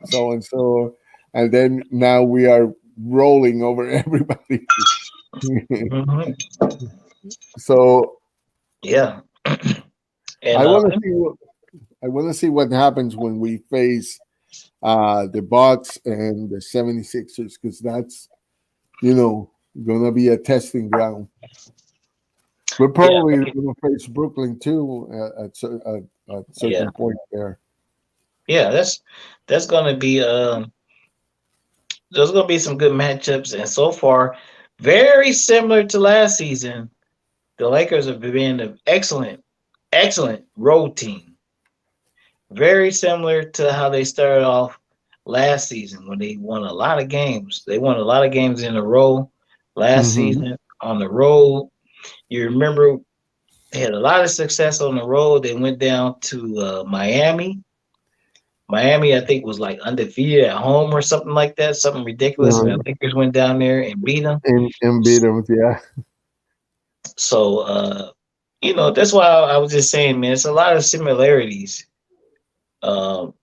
so and so. And then now we are rolling over everybody. Hmm. So Yeah. And I want to see what I want to see what happens when we face the Bucks and the 76ers, because that's, gonna be a testing ground. We're yeah, probably gonna face Brooklyn too at yeah, certain point there. yeah. That's gonna be there's gonna be some good matchups, and so far, very similar to last season. The Lakers have been an excellent road team. Very similar to how they started off last season when they won a lot of games. They won a lot of games in a row last Hmm. season on the road. You remember they had a lot of success on the road. They went down to Miami. Miami, I think, was like undefeated at home or something like that, something ridiculous. And the Lakers went down there and beat them. And beat them, yeah. So, that's why I was just saying, man, it's a lot of similarities. Um,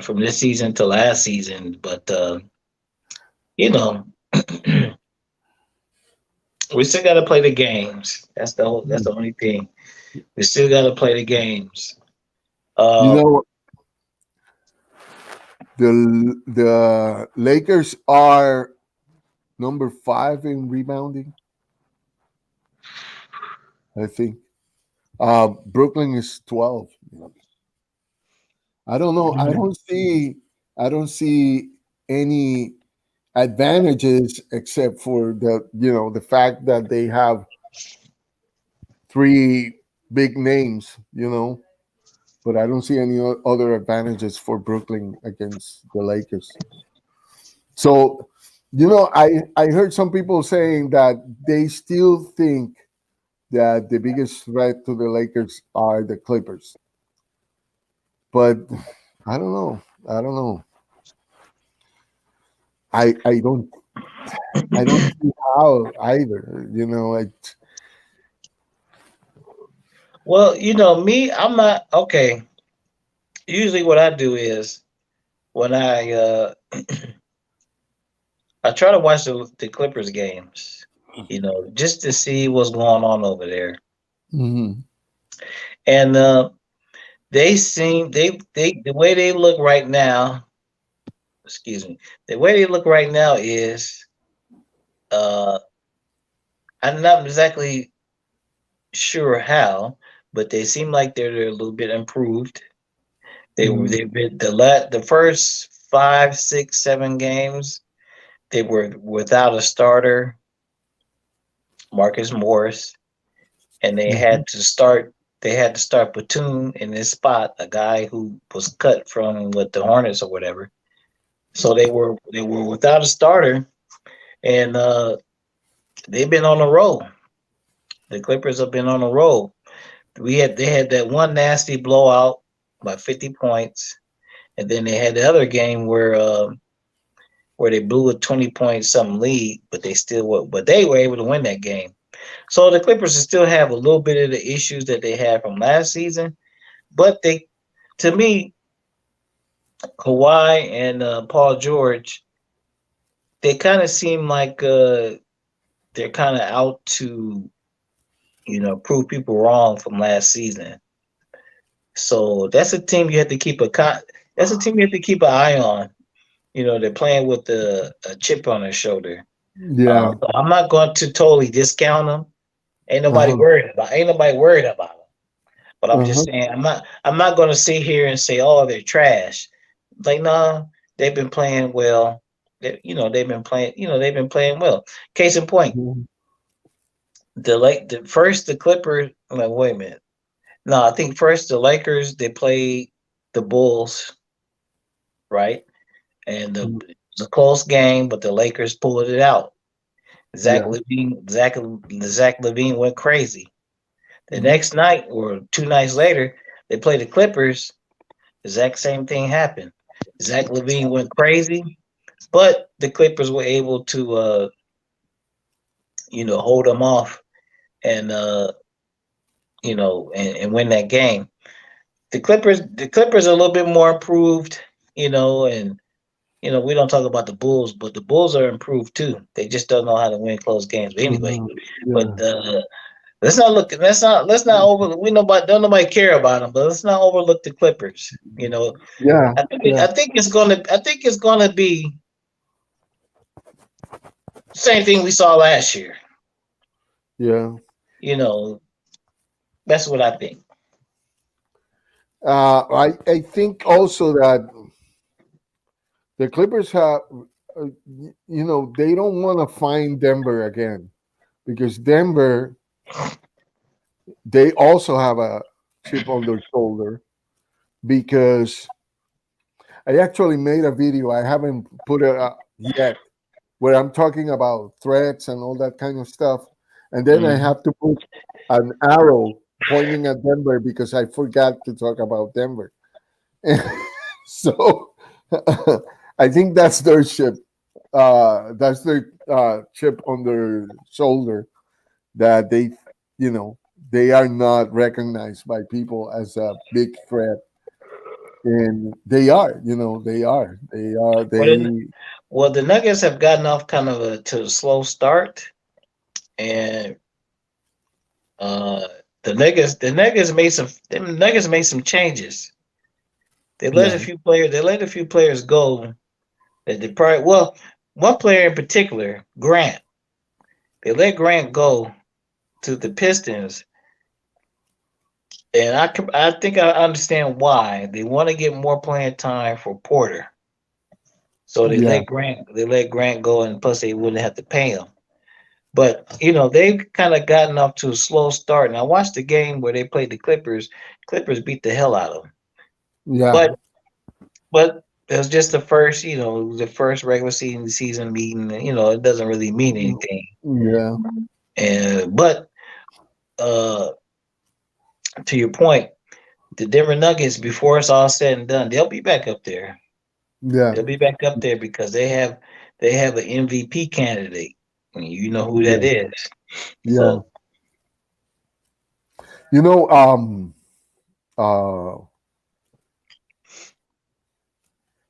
from this season to last season. But you know, we still got to play the games. That's the only thing. We still got to play the games. You Um, know, the Lakers are number 5 in rebounding, I think. Brooklyn is 12. I don't know. I don't see any advantages except for the fact that they have 3 big names, but I don't see any other advantages for Brooklyn against the Lakers. So, I heard some people saying that they still think that the biggest threat to the Lakers are the Clippers. But I don't know. I don't know. I don't see how either. well, me, I'm not okay. Usually, what I do is when I try to watch the Clippers games, just to see what's going on over there. Mhm. And they seem they the way they look right now. Excuse me. The way they look right now is uh I'm not exactly sure how, but they seem like they're a little bit improved. Mhm. They've been the first 5, 6, 7 games they were without a starter, Marcus Morris, and Mhm. they had to start Platoon in this spot, a guy who was cut from with the Hornets or whatever. So they were without a starter, and they've been on a roll. The Clippers have been on a roll. They had that one nasty blowout by 50 points, and then they had the other game where they blew a 20 point something lead, but they were able to win that game. So the Clippers still have a little bit of the issues that they had from last season, but to me, Kawhi and Paul George, they kind of seem like they're kind of out to prove people wrong from last season. So that's a team you have to that's a team you have to keep an eye on. They're playing with a chip on their shoulder. Yeah. So I'm not going to totally discount them. Uh-huh. Ain't nobody worried about them. But I'm just Uh-huh. saying I'm not going to sit here and say, oh, they're trash. Like, no, they've been playing well. They've been playing well. Case in point, Mhm. the Clippers. I'm like, wait a minute. No, I think first the Lakers, they played the Bulls, right? And it was a close game, but the Lakers pulled it out. Yeah. Zach Levine went crazy. The Mhm. next night or 2 nights later, they played the Clippers. The exact same thing happened. Zach Levine went crazy, but the Clippers were able to, hold them off and and win that game. The Clippers are a little bit more improved, and we don't talk about the Bulls, but the Bulls are improved too. They just don't know how to win close games. But anyway, Uh-huh. but Yeah. let's not look. Let's not over. We nobody don't nobody care about them, but let's not overlook the Clippers. Yeah. I think Yeah. it's gonna be the same thing we saw last year. Yeah. You know, that's what I think. I think also that the Clippers have, they don't want to find Denver again because Denver, they also have a chip on their shoulder because I actually made a video. I haven't put it up yet where I'm talking about threats and all that kind of stuff. And then I Mhm. have to put an arrow pointing at Denver because I forgot to talk about Denver. So I think that's their chip. That's their chip on their shoulder that you know, they are not recognized by people as a big threat, and they are. They are. They are. Well, They. the Nuggets have gotten off kind of to a slow start, and uh, the Nuggets made some changes. They let a Yeah. few players. They let a few players go that they probably. Well, one player in particular, Grant. They let Grant go to the Pistons, and I think I understand why. They want to get more playing time for Porter, so Yeah. They let Grant go, and plus they wouldn't have to pay him. But they've kind of gotten off to a slow start. And I watched the game where they played the Clippers. Clippers beat the hell out of them. Yeah. But it was just the first regular season meeting. It doesn't really mean anything. Yeah. And but uh, to your point, the Denver Nuggets, before it's all said and done, they'll be back up there. Yeah. They'll be back up there because they have an MVP candidate. And you know who that Yeah. is. Yeah. So You know, uh,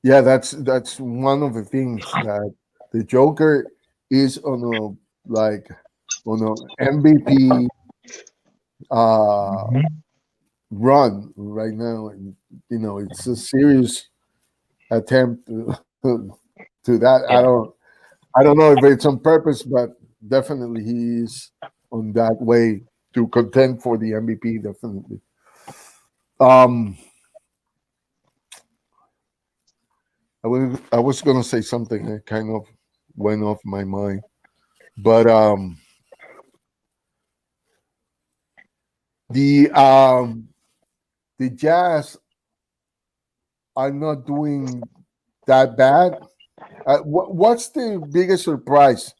yeah, that's one of the things that the Joker is on a MVP uh mhm. run right now, and it's a serious attempt to that. Yeah. I don't know if it's on purpose, but definitely he is on that way to contend for the MVP. Definitely. Um, I was gonna say something that kind of went off my mind, but the um, the Jazz are not doing that bad. What's the biggest surprise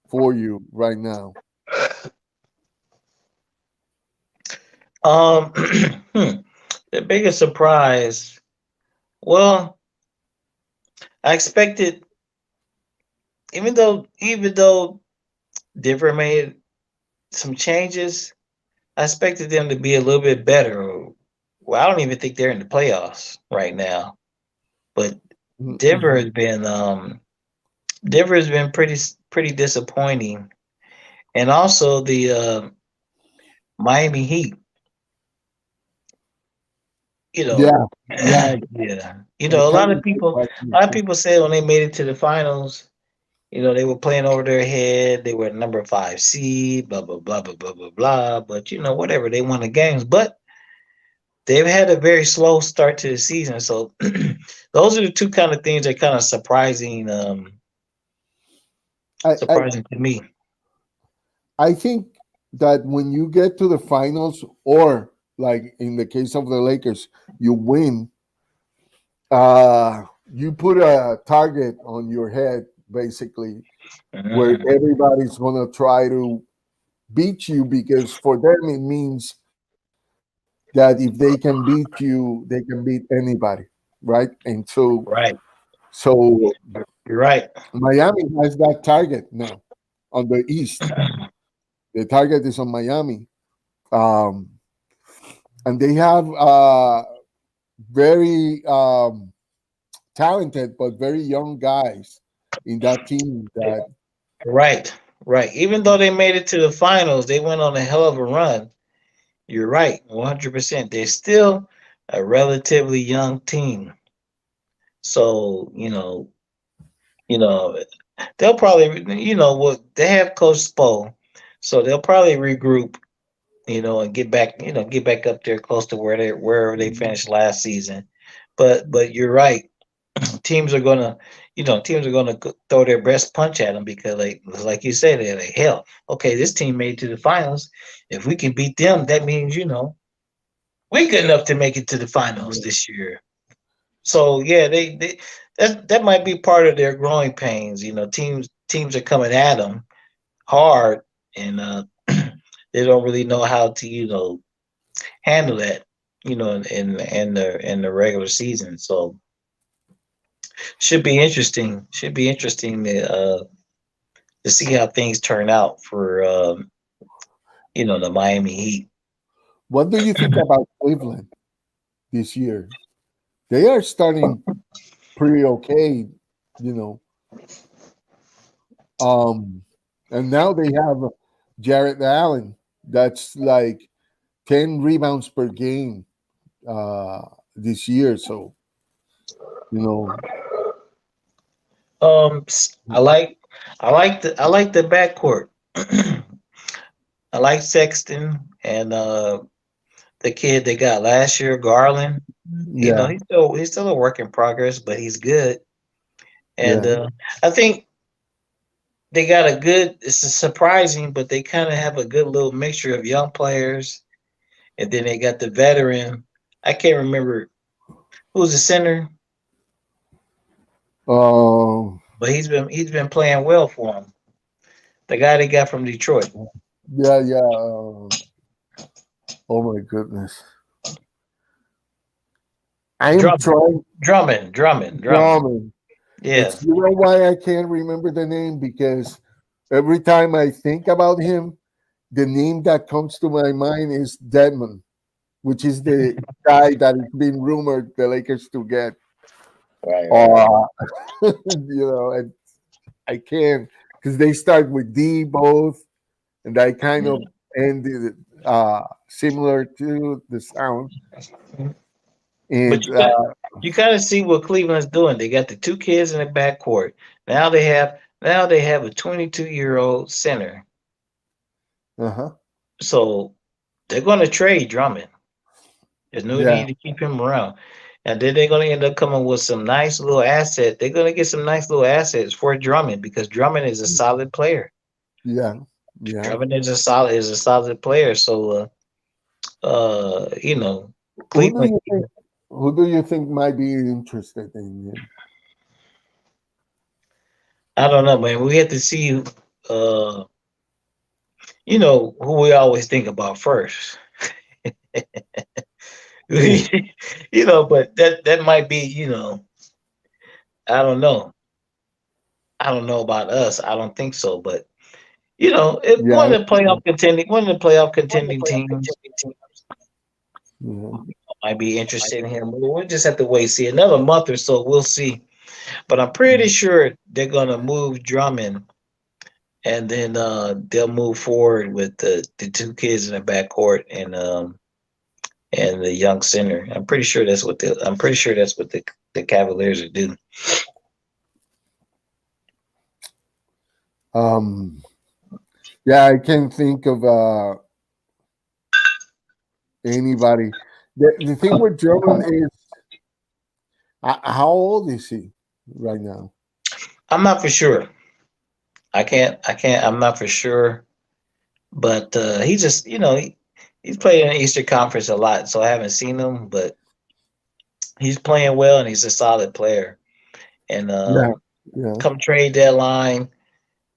for you right now? Um, the biggest surprise. Well, I expected, even though Denver made some changes. I expected them to be a little bit better. Well, I don't even think they're in the playoffs right now. But Denver Mhm. has been Denver has been pretty disappointing, and also the Miami Heat. You know, Yeah, yeah. yeah. I A lot kind of of think people, about a it lot of too. people said when they made it to the finals, they were playing over their head. They were number five seed, blah blah blah blah blah blah blah. But whatever, they won the games. But they've had a very slow start to the season. So those are the two kind of things that kind of I, I surprising to me. I think that when you get to the finals, or like in the case of the Lakers, you win, you put a target on your head, basically, where Mm, everybody's gonna try to beat you, because for them it means that if they can beat you, they can beat anybody, right? And right, so you're right. Miami has that target now on the East. The target is on Miami. Um, and they have very talented but very young guys in that team. That Right, right. Even though they made it to the finals, they went on a hell of a run. You're right, 100%. They're still a relatively young team. So, you know, they'll probably, what they have Coach Spo, so they'll probably regroup, and get back up there close to wherever they finished last season. But you're right. Teams are gonna, throw their best punch at them because, like you said, they're like, hell, okay, this team made it to the finals. If we can beat them, that means we're good enough to make it to the finals this year. So yeah, they that might be part of their growing pains. Teams are coming at them hard, and they don't really know how to handle that. In the regular season. So should be interesting. Should be interesting to see how things turn out for the Miami Heat. what do you think about Cleveland this year? They are starting pretty okay, you know. Um, and now they have Jarrett Allen. That's like 10 rebounds per game this year. So you know, I like the backcourt. I like Sexton and the kid they got last year, Garland. yeah, He's still a work in progress, but he's good. And yeah. I think they got a good. It's surprising, but they kind of have a good little mixture of young players, and then they got the veteran. I can't remember who's the center, Uh, but he's been playing well for him. The guy they got from Detroit, yeah, yeah. Oh my goodness. I am Drummond, trying. Drummond. Drummond. Yeah, It's, you know why I can't remember the name, because every time I think about him, the name that comes to my mind is Deadman, which is the guy that is being rumored the Lakers to get. right, right, right. Uh, and I can't, because they start with D both, and I kind of Yeah. ended similar to the sound. But And you kind of see what Cleveland's doing. They got the two kids in the backcourt. Now they have a 22-year-old center. uh-huh. So they're going to trade Drummond. There's no Yeah, need to keep him around. And then they're going to end up coming with some nice little asset. They're going to get some nice little assets for Drummond because Drummond is a solid player. yeah, yeah. Drummond is a solid player. So you know, Who do Cleveland. you think? Who do you think might be interested in him? I don't know, man. We have to see. Uh, who we always think about first. Who? But that might be. I don't know. I don't know about us. I don't think so, but One Yeah. of the playoff contending teams Yeah. might be interested in him. We'll just have to wait, see another month or so. We'll see. But I'm pretty sure they're gonna move Drummond, and then they'll move forward with the two kids in the backcourt and the young center. I'm pretty sure that's what the Cavaliers are doing. Um. Yeah, I can't think of anybody. The thing with Drummond is, how old is he right now? I'm not for sure. I'm not for sure. But he just, he's played in the Eastern Conference a lot, so I haven't seen him, but he's playing well and he's a solid player. And Yeah. Yeah. come trade deadline,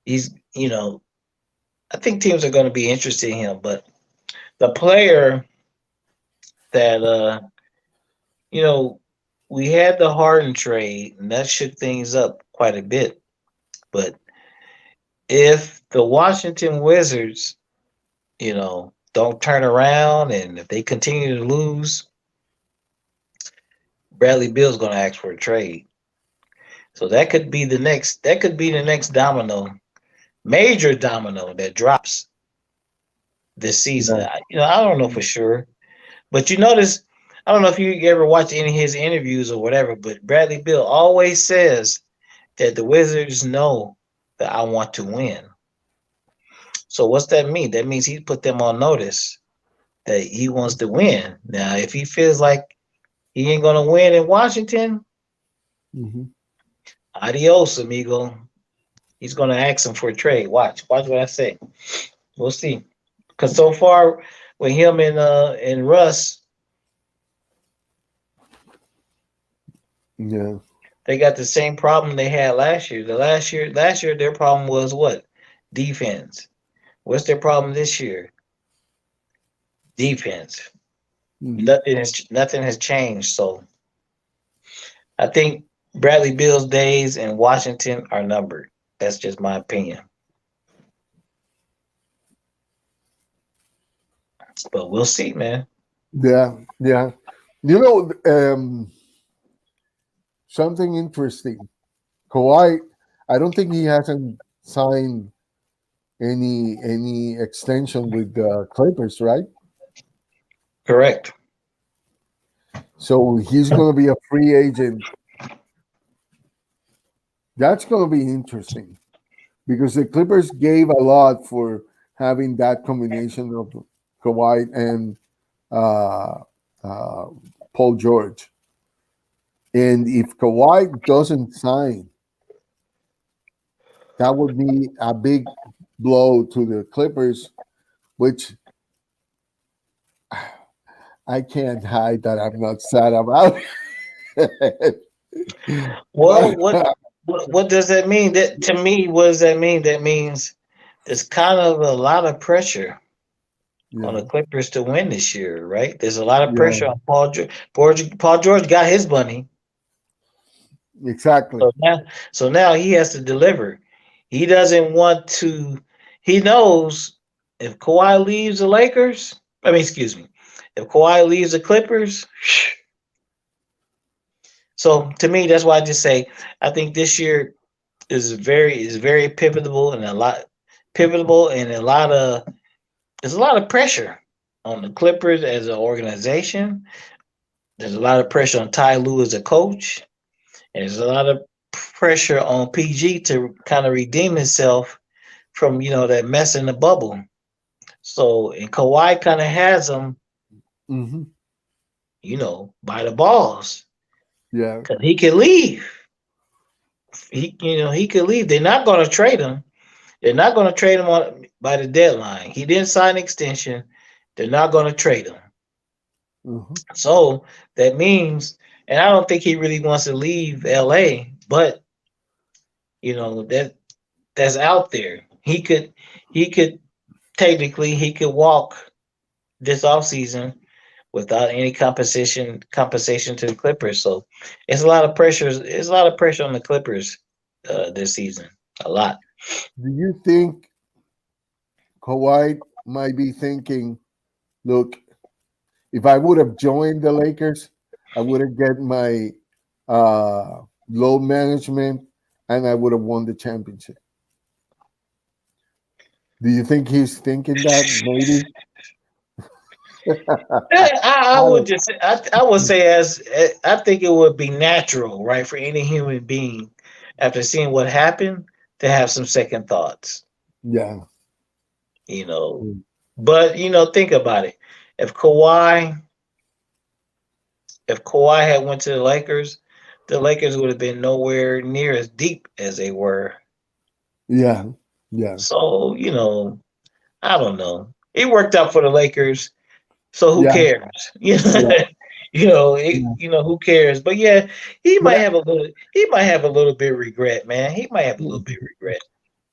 he's, I think teams are going to be interested in him. But the player that, you know, we had the Harden trade, and that shook things up quite a bit. But if the Washington Wizards, don't turn around and if they continue to lose, Bradley Bill's going to ask for a trade. So that could be the next domino, major domino that drops this season. Yeah. I don't know for sure, but you notice, I don't know if you ever watch any of his interviews or whatever, but Bradley Bill always says that the Wizards know that I want to win. So what's that mean? That means he put them on notice that he wants to win. Now, if he feels like he ain't gonna win in Washington, Hmm. adios, amigo. He's gonna ask him for a trade. Watch what I say. We'll see. Because so far with him and Russ, Yeah. they got the same problem they had last year. Last year their problem was what? Defense. What's their problem this year? Defense. Hmm. Nothing has changed. So I think Bradley Bill's days in Washington are numbered. That's just my opinion. But we'll see, man. Yeah. Yeah. You know, something interesting. Kawhi, I don't think he hasn't signed any extension with the Clippers, right? Correct. So he's going to be a free agent. That's going to be interesting because the Clippers gave a lot for having that combination of Kawhi and uh, uh, Paul George. And if Kawhi doesn't sign, that would be a big blow to the Clippers, which I can't hide that I'm not sad about. Well, But what does that mean? That to me, what does that mean? That means there's kind of a lot of pressure on yeah, the Clippers to win this year, right? There's a lot of yeah, pressure on Paul George. Paul George got his money, exactly. so now he has to deliver. He doesn't want to. He knows if Kawhi leaves the Lakers, I mean, excuse me, if Kawhi leaves the Clippers. So to me, that's why I just say I think this year is very pivotal and a lot of there's a lot of pressure on the Clippers as an organization. There's a lot of pressure on Ty Lue as a coach. And there's a lot of pressure on PG to kind of redeem himself from that mess in the bubble. So and Kawhi kind of has them, Hmm. by the balls Yeah. because he can leave. He could leave. They're not going to trade him. They're not going to trade him by the deadline. He didn't sign an extension. They're not going to trade him. Hmm. So that means, and I don't think he really wants to leave LA, but that's out there. He could technically walk this offseason without any compensation to the Clippers. So it's a lot of pressure. It's a lot of pressure on the Clippers this season. A lot. Do you think? Kawhi might be thinking, look, if I would have joined the Lakers, I would have get my low management and I would have won the championship. Do you think he's thinking that? Maybe. I would I- just I would say as I think it would be natural, right, for any human being after seeing what happened to have some second thoughts, yeah. you know. But think about it. If Kawhi if Kawhi had went to the Lakers would have been nowhere near as deep as they were. Yeah. Yeah. So, I don't know. It worked out for the Lakers. So who Yeah. cares? Yeah. Yeah. Who cares? But yeah, Yeah. he might have a little bit of regret, man. He might have a little bit of regret.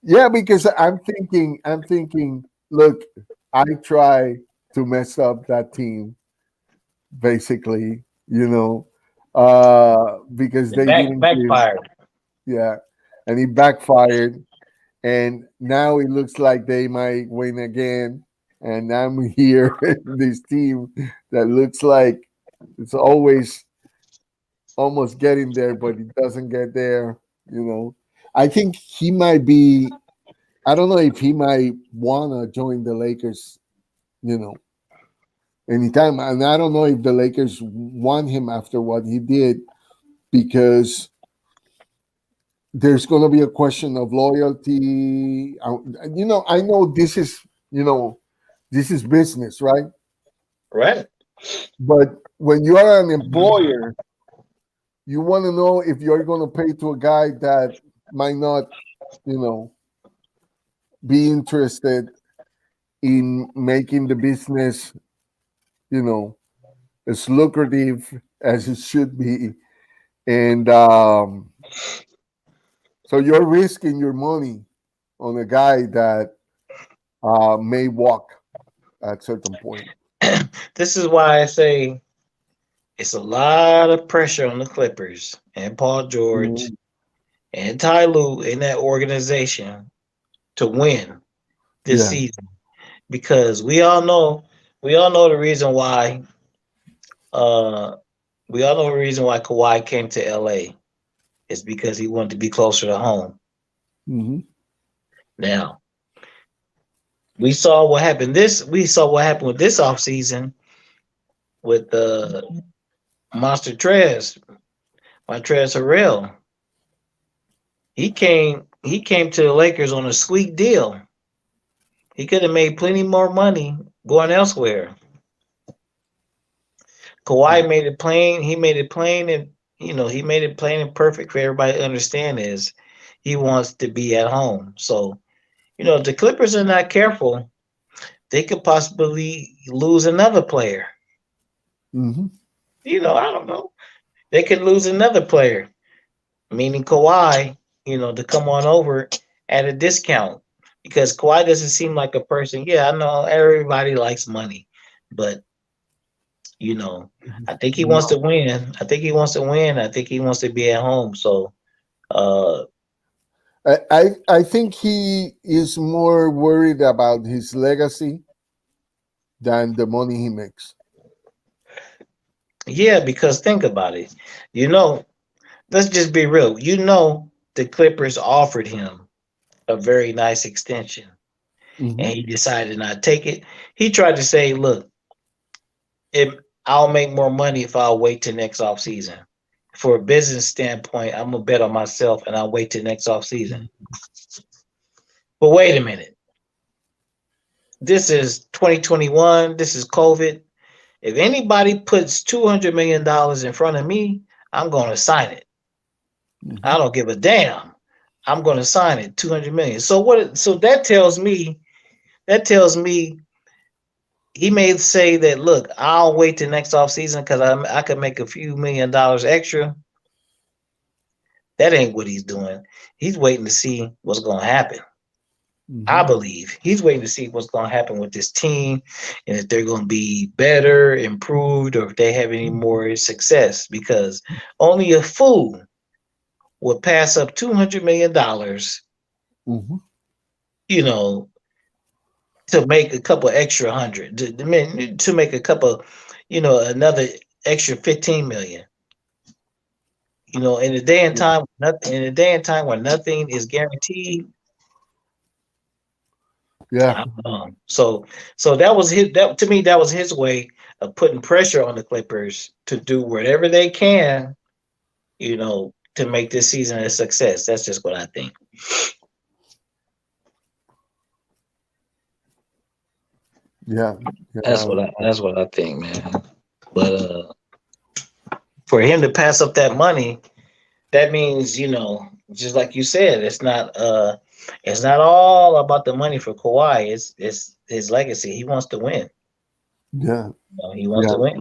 Yeah, because I'm thinking, look, I try to mess up that team, basically, because It they didn't give, backfired. yeah, and it backfired. And now it looks like they might win again. And I'm here, this team that looks like it's always almost getting there, but it doesn't get there. I think he might be. I don't know if he might wanna join the Lakers. You know, anytime, and I don't know if the Lakers want him after what he did because there's going to be a question of loyalty. I know this is business, right? Right. But when you are an employer, you want to know if you're going to pay to a guy that might not, you know, be interested in making the business, you know, as lucrative as it should be. And so you're risking your money on a guy that may walk at certain point. This is why I say it's a lot of pressure on the Clippers and Paul George Mhm. and Ty Lue in that organization to win this Yeah. season because we all know the reason why uh we all know the reason why Kawhi came to LA is because he wanted to be closer to home. Hmm. Now, we saw what happened with this offseason with Monster Trez, Montrez Harrell. He came to the Lakers on a sweet deal. He could have made plenty more money going elsewhere. Kawhi made it plain. He made it plain, and he made it plain and perfect for everybody to understand is he wants to be at home. So if the Clippers are not careful, they could possibly lose another player. Hmm. I don't know. They could lose another player, meaning Kawhi. To come on over at a discount because Kawhi doesn't seem like a person. Yeah, I know everybody likes money, but You know, I think he wants to No, win. I think he wants to win. I think he wants to be at home. So, uh, I think he is more worried about his legacy than the money he makes. yeah, because think about it. You know, let's just be real. The Clippers offered him a very nice extension, Hmm. and he decided not to take it. He tried to say, "Look, if I'll make more money if I'll wait till next off season. For a business standpoint, I'm gonna bet on myself, and I'll wait till next off season." But wait a minute. This is 2021. This is COVID. If anybody puts $200 million in front of me, I'm going to sign it. I Hmm. don't give a damn. I'm going to sign it. 200 million. So what? So that tells me. That tells me he may say that. Look, I'll wait till next off season because I could make a few $1,000,000 extra. That ain't what he's doing. He's waiting to see what's going to happen. I Hmm. believe he's waiting to see what's going to happen with this team and if they're going to be better, improved, or if they have any more success. Because only a fool would pass up $200 million, Hmm. you know, to make a couple extra hundred, to make a couple, another extra 15 million. In a day and time, nothing in a day and time where nothing is guaranteed. Yeah, So that was his. That to me, that was his way of putting pressure on the Clippers to do whatever they can, to make this season a success. That's just what I think. yeah, That's yeah, what I think, man. But for him to pass up that money, that means, just like you said, it's not all about the money for Kawhi. It's his legacy. He wants to win. yeah, He wants yeah, to win.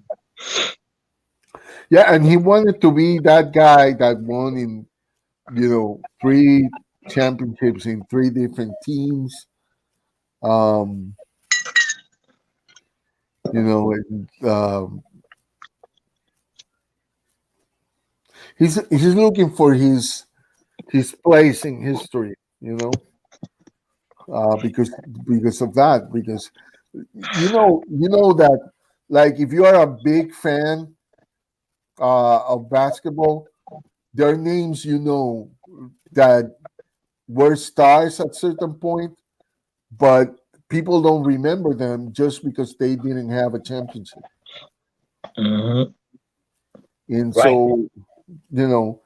yeah. And he wanted to be that guy that won in, three championships in three different teams. Um, and, he's looking for his place in history. Because of that. Because you know that, like, if you are a big fan of basketball, there are names that were stars at certain point, but people don't remember them just because they didn't have a championship. Hmm. And Right. so, you know,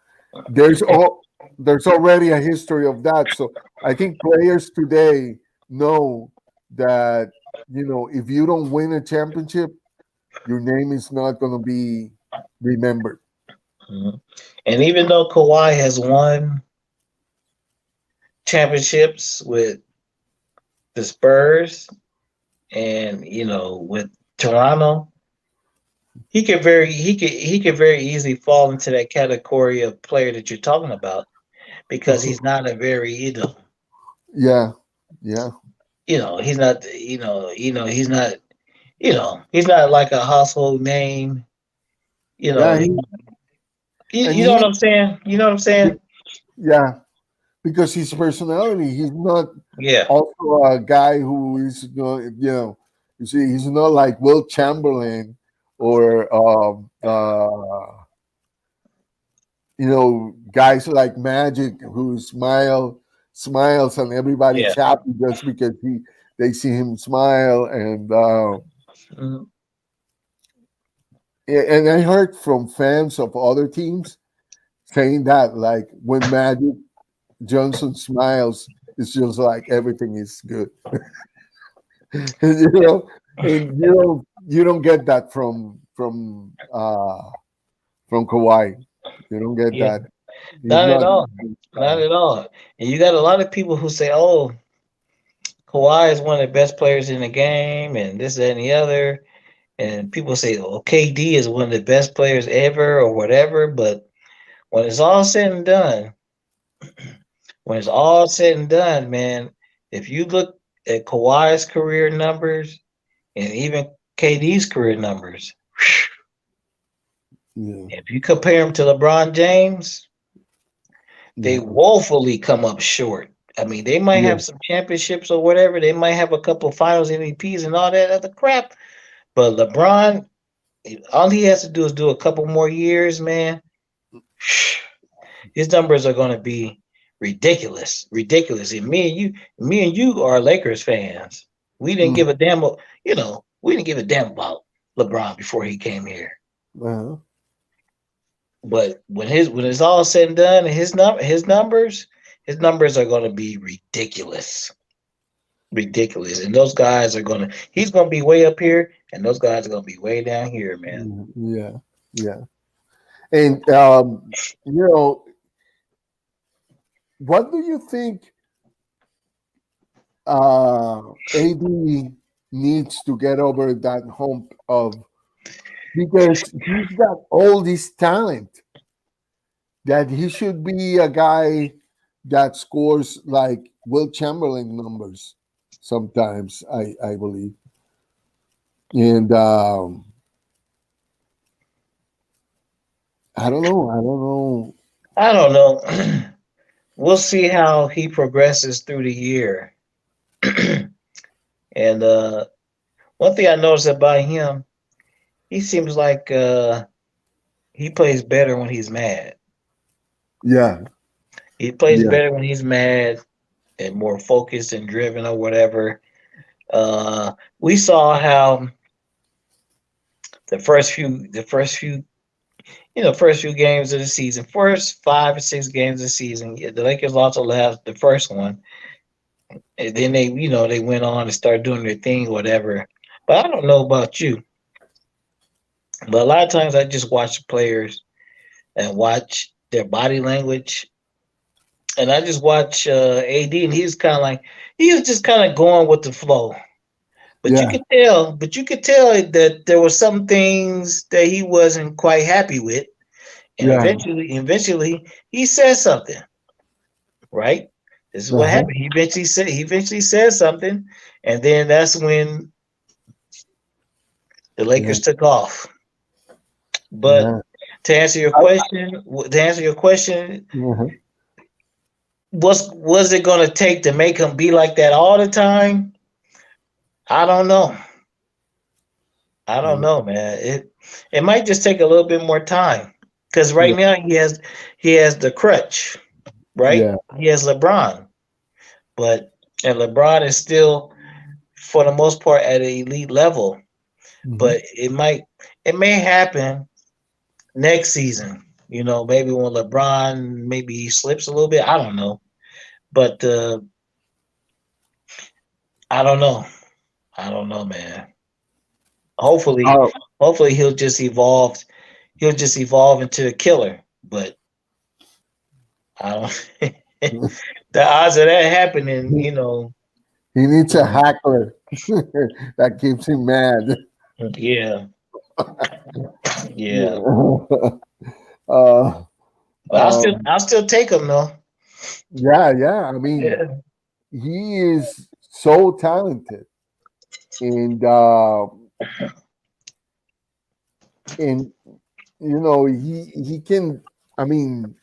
there's all there's already a history of that. So I think players today know that, if you don't win a championship, your name is not going to be remembered. Mhm. And even though Kawhi has won championships with the Spurs and with Toronto, he could very easily fall into that category of player that you're talking about because he's not a very Yeah, yeah, he's not he's not like a household name. You know, yeah. he, you, And you know what I'm saying? You know what I'm saying? yeah, because his personality, he's not Yeah, also a guy who is you see, he's not like Will Chamberlain or guys like Magic who smiles and yeah. everybody's happy just because they see him smile. Mhm. And I heard from fans of other teams saying that, like, when Magic Johnson smiles, it's just like everything is good. you know, and you don't get that from Kawhi. You don't get Yeah, that. He's not at not. all. Not at all. And you got a lot of people who say, "Oh, Kawhi is one of the best players in the game," and this, that, and the other. And people say, "Oh, KD is one of the best players ever," or whatever. But when it's all said and done, man, if you look at Kawhi's career numbers and even KD's career numbers, Yeah, if you compare them to LeBron James, they yeah, woefully come up short. I mean, they might yeah, have some championships or whatever. They might have a couple of finals MVPs and all that other crap. But LeBron, all he has to do is do a couple more years, man. His numbers are going to be ridiculous, ridiculous. And me and you are Lakers fans. We didn't give mm, a damn. We didn't give a damn about LeBron before he came here. uh-huh, But when it's all said and done, his numbers are going to be ridiculous, ridiculous. And those guys are going to he's going to be way up here, and those guys are going to be way down here, man. yeah, yeah. And what do you think AD needs to get over that hump of, because he's got all this talent that he should be a guy that scores like Will Chamberlain numbers sometimes, I believe. And I don't know. I don't know. I don't know. We'll see how he progresses through the year. And one thing I noticed about him, he seems like he plays better when he's mad. Yeah, He plays yeah, better when he's mad and more focused and driven or whatever. We saw how first few games of the season, first 5 or 6 games of the season, yeah, the Lakers also lost the first one, and then they went on to start doing their thing, or whatever. But I don't know about you, but a lot of times I just watch the players and watch their body language, and I just watch AD, and he was just kind of going with the flow. yeah, But you could tell that there were some things that he wasn't quite happy with, and yeah. eventually he said something, right? This is what Uh-huh. happened. He eventually said something, and then that's when the Yeah, Lakers took off. But yeah. to answer your question, Uh-huh. was it going to take to make him be like that all the time? I don't know. I don't know, man. It might just take a little bit more time because right Yeah, now he has the crutch, right? yeah. He has LeBron, but and LeBron is still for the most part at an elite level. Mhm. But it may happen next season. Maybe when LeBron maybe he slips a little bit. I don't know, but I don't know. I don't know, man. Hopefully, Uh, hopefully he'll just evolve. He'll just evolve into a killer. But I don't. The odds of that happening, he needs a uh, hackler that keeps him mad. yeah, yeah. uh, But um, I'll still take him though. yeah, yeah. I mean, Yeah, he is so talented, and and he can. I mean,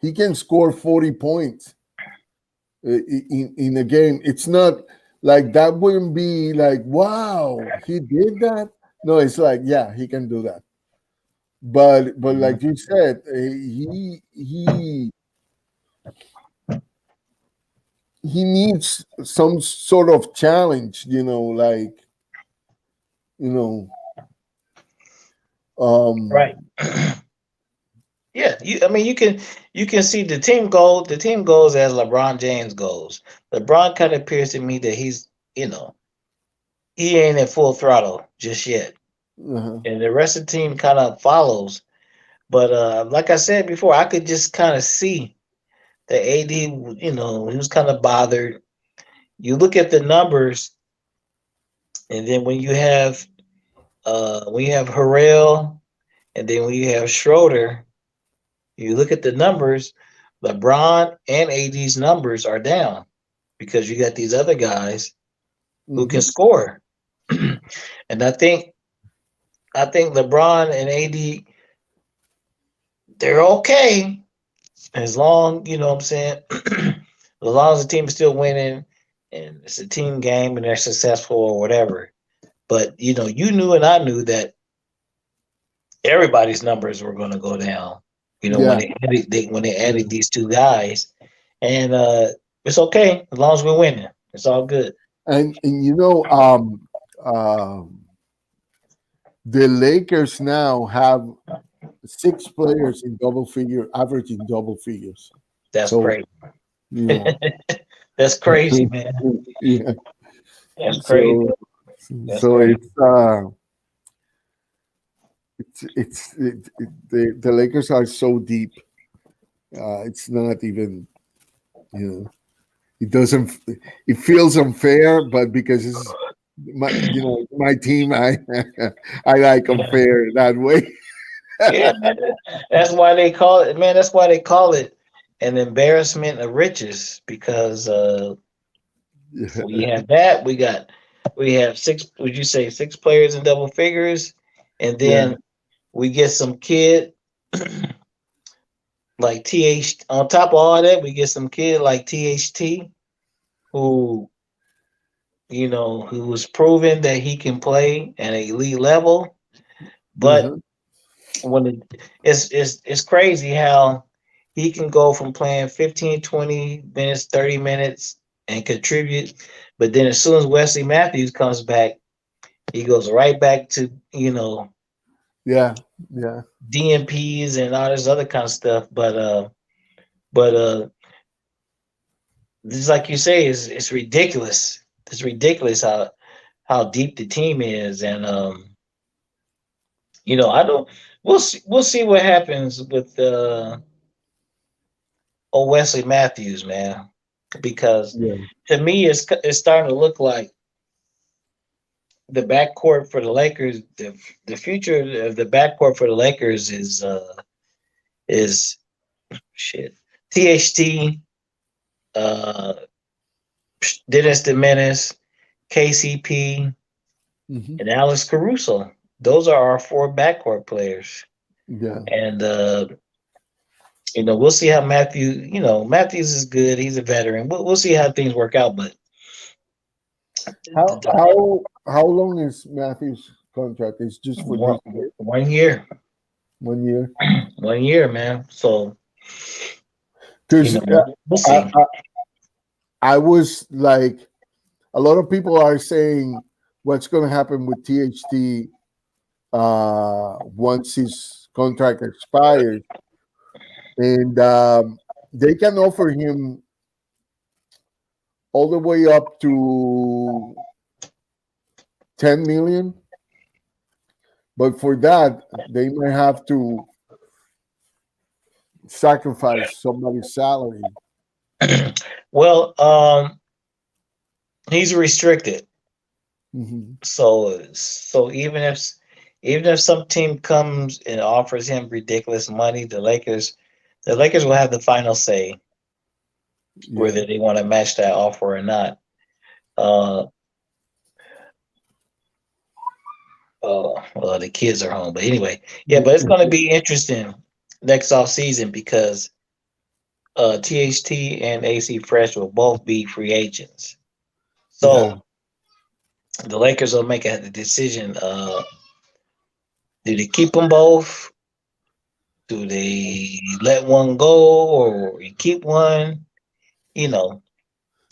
he can score 40 points in a game. It's not like that. Wouldn't be like, wow, he did that. No, it's like, yeah, he can do that. But like you said, he needs some sort of challenge. Like you know, right. um, Yeah, I mean, you can see the team goal. The team goes as LeBron James goes. LeBron kind of appears to me that you know, he ain't at full throttle just yet, uh-huh, and the rest of the team kind of follows. But like I said before, I could just kind of see that AD. He was kind of bothered. You look at the numbers, and then when you have Harrell, and then when you have Schroeder, you look at the numbers. LeBron and AD's numbers are down because you got these other guys who can mhm. score. And I think LeBron and AD, they're okay as long, you know what I'm saying, as long as the team is still winning and it's a team game and they're successful or whatever. But you knew and I knew that everybody's numbers were going to go down. When Yeah, they added yeah. these two guys, and it's okay as long as we're winning. It's all good. And the Lakers now have 6 players in double figure, averaging double figures. That's So crazy. you know, That's crazy, man. yeah. That's crazy. So That's so crazy. the Lakers are so deep. It's not even it doesn't it feels unfair, but because it's my team, I like Yeah, unfair that way. yeah, man. That's why they call it, man. That's why they call it an embarrassment of riches because we have that. We have six. Would you say 6 players in double figures, and Yeah. then we get some kid like TH. On top of all that, we get some kid like THT who who's proven that he can play at an elite level. But Uh-huh. when it's crazy how he can go from playing 15, 20 minutes, 30 minutes and contribute, but then as soon as Wesley Matthews comes back, he goes right back to, Yeah, yeah, DMPs and all this other kind of stuff. But just like you say, it's ridiculous. It's ridiculous how deep the team is, and I don't. We'll see what happens with Wesley Matthews, man, because yeah, to me it's starting to look like the backcourt for the Lakers. The future of the backcourt for the Lakers is shit. THT, uh, Dennis the Menace, KCP, hmm, and Alex Caruso. Those are our four backcourt players. yeah. And we'll see how Matthews is good. He's a veteran. We'll see how things work out. But How how long is Matthews' contract? It's just for one, this year, one year, 1 year. 1 year, man. So Because we'll I, see. I I was like, a lot of people are saying what's going to happen with THT once his contract expires, and they can offer him all the way up to 10 million, but for that they might have to sacrifice somebody's salary. Well, he's restricted. Hmm. So even if some team comes and offers him ridiculous money, the Lakers will have the final say Yeah. whether they want to match that offer or not. Uh, well, the kids are home, but anyway, yeah. But it's going to be interesting next off season because THT and AC Fresh will both be free agents. Yeah. So the Lakers will make a decision. Do they keep them both? Do they let one go or you keep one? You know,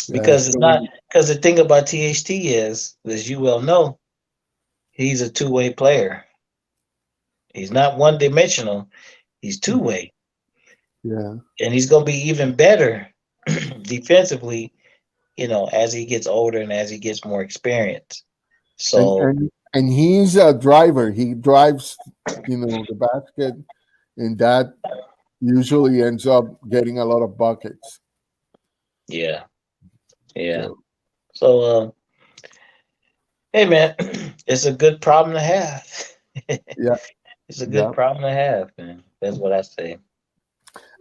Yeah. because It's it's gonna not be. because the thing about THT is, as you well know, he's a two-way player. He's not one-dimensional. He's two-way, Yeah. and he's going to be even better defensively. As he gets older and as he gets more experience. and So and and he's a driver. He drives, the basket, and that usually ends up getting a lot of buckets. yeah, yeah. So So hey man, it's a good problem to have. yeah, It's a good yeah, problem to have, man. That's what I say.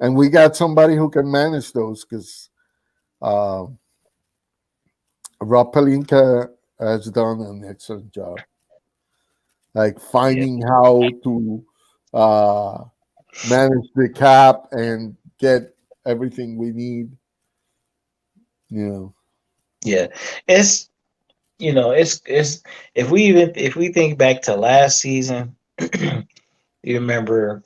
and we got somebody who can manage those because uh, Rob Pelinka has done an excellent job, like Yeah. finding how to uh, manage the cap and get everything we need. You know, Yeah. It's it's if we think back to last season, you remember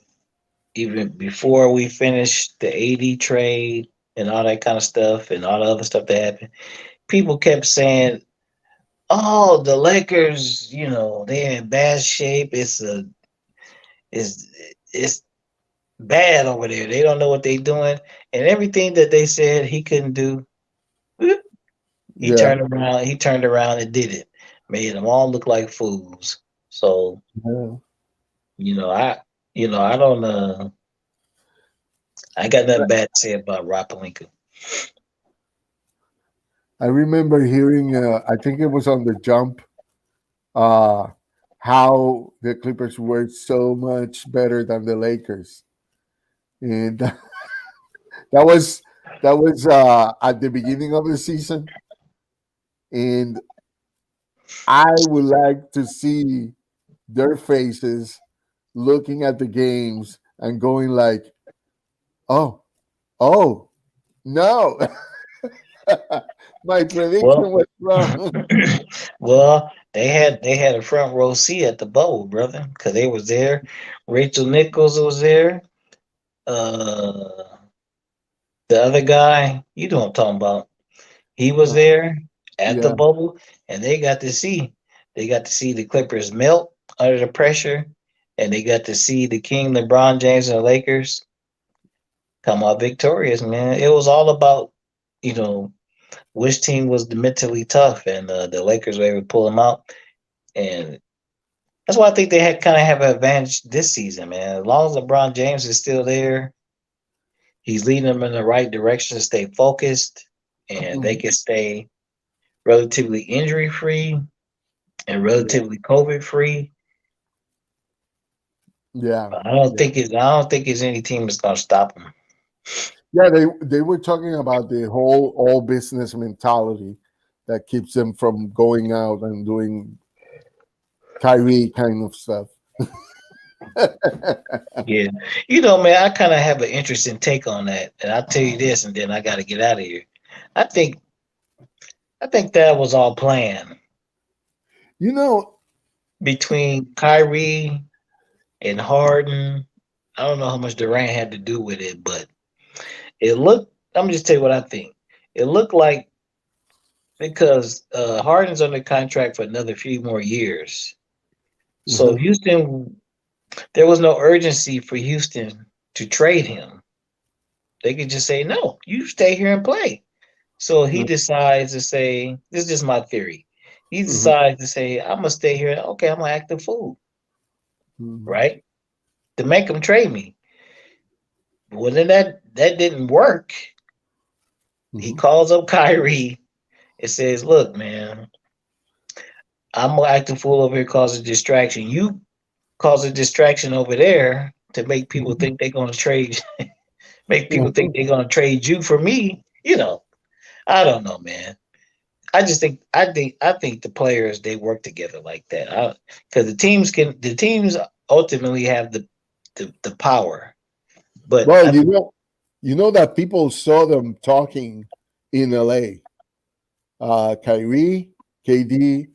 even before we finished the AD trade and all that kind of stuff and all the other stuff that happened, people kept saying, "Oh, the Lakers, they're in bad shape. It's bad over there. They don't know what they're doing." And everything that they said he couldn't do, whoop, he yeah, turned around. He turned around and did it. Made them all look like fools. So yeah. I don't I got nothing bad to say about Rob Pelinka. I remember hearing. I think it was on the Jump. Uh, how the Clippers were so much better than the Lakers, and that was at the beginning of the season, and I would like to see their faces looking at the games and going like, "Oh, oh, no." My Well, prediction was wrong. well, they had a front row seat at the bubble, brother, because they was there. Rachel Nichols was there. Uh, the other guy, you know what I'm talking about. He was there at the Yeah. bubble, and they got to see the Clippers melt under the pressure, and they got to see the King LeBron James and the Lakers come out victorious. Man, it was all about you know which team was the mentally tough, and the Lakers were able to pull them out, and that's why I think they had kind of have an advantage this season, man. As long as LeBron James is still there, he's leading them in the right direction to stay focused, and they Mhm. can stay relatively injury free and Yeah. relatively COVID free. Yeah. I don't Yeah. think it's I don't think it's any team that's gonna stop them. Yeah. They were talking about the whole all business mentality that keeps them from going out and doing Kyrie kind of stuff. Yeah, man, I kind of have an interesting take on that, and I'll tell you this, and then I got to get out of here. I think I think that was all planned You know, between Kyrie and Harden. I don't know how much Durant had to do with it, but it looked. Let me just tell you what I think. It looked like because Harden's under contract for another few more years, so mhm, Houston, there was no urgency for Houston to trade him. They could just say, no, you stay here and play. So he decides to say, this is just my theory. He mhm, decides to say, I'm gonna stay here. Okay, I'm gonna act the fool, mhm, right? To make him trade me. Well, then that didn't work. He mhm, calls up Kyrie and says, look, man, I'm gonna act the fool over here, cause a distraction. You cause a distraction over there to make people mhm, think they're gonna trade, make people think mhm. they're gonna trade you for me. I don't know, man. I think the players they work together like that. Because the teams ultimately have the power. But Well, you know that people saw them talking in LA. Kyrie, KD,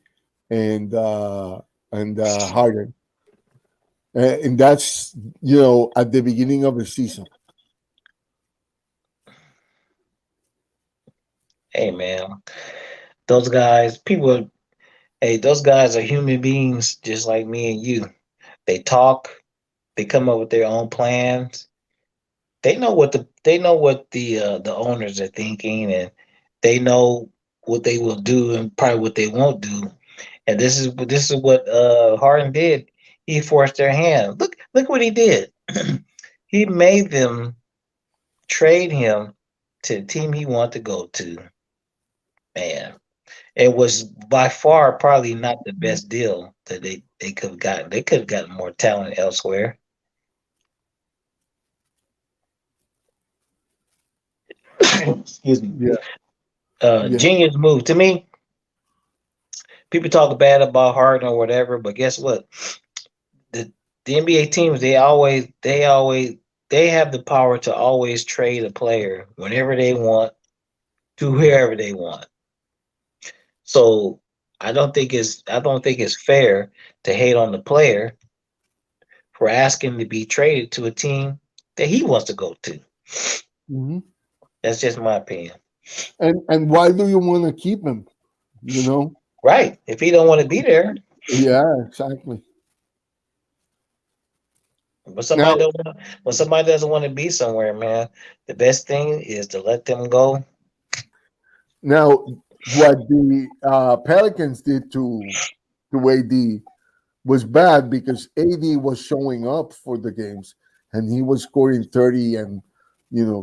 and Harden, and that's at the beginning of the season. hey, man, those guys, people, hey, those guys are human beings just like me and you. They talk. They come up with their own plans. They know what the owners are thinking, and they know what they will do and probably what they won't do. And this is what Harden did. He forced their hand. Look what he did. He made them trade him to the team he wanted to go to. Man, it was by far probably not the best deal that they could have gotten. They could have gotten more talent elsewhere. Excuse me. Yeah, yeah. Genius move to me. People talk bad about Harden or whatever, but guess what? The the NBA teams they have the power to always trade a player whenever they want to whoever they want. So I don't think it's fair to hate on the player for asking to be traded to a team that he wants to go to. Hmm. That's just my opinion. And why do you want to keep him? You know? Right. If he don't want to be there, Yeah, exactly. but Now, somebody doesn't want to be somewhere, man, the best thing is to let them go. now, what the Pelicans did to AD was bad because AD was showing up for the games and he was scoring 30 and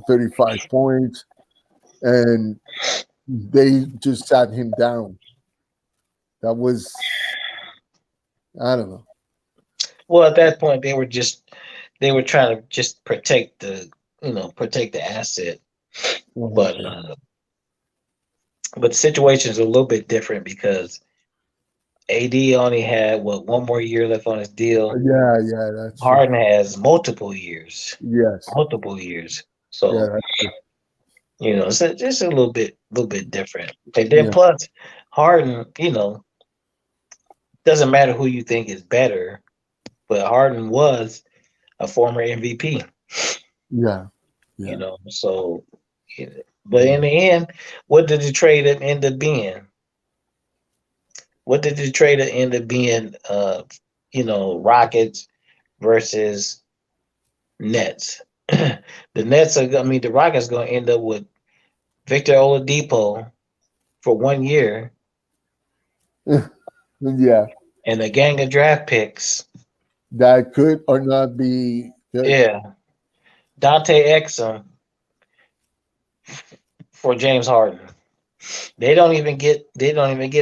35 points, and they just sat him down. That was, I don't know. Well, at that point, they were trying to just protect the asset, but Okay. uh, but the situation is a little bit different because AD only had one more year left on his deal. Yeah, yeah, that's true. Harden has multiple years, Yes. multiple years. Yeah, So that's true. You know, so just a little bit different. And then Yeah, plus Harden, you know, doesn't matter who you think is better, but Harden was a former MVP. yeah, You yeah. know, so but in the end, what did the trade end up being? What did the trade end up being? You know, Rockets versus Nets. The Nets are. I mean, the Rockets going to end up with Victor Oladipo for 1 year Yeah, and a gang of draft picks. that could or not be good. Yeah, Dante Exum for James Harden. They don't even get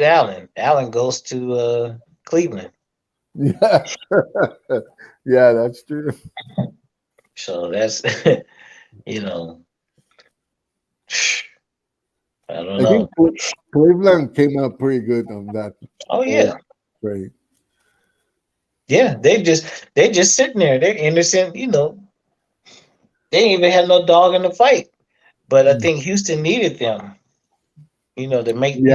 Allen. Allen goes to Cleveland. Yeah, yeah, that's true. So that's you know, I don't I think know. Cleveland came out pretty good on that Oh whole yeah. trade. Yeah, they just sitting there. They're innocent, you know. They didn't even have no dog in the fight. But I think Houston needed them, you know, Yeah, to make the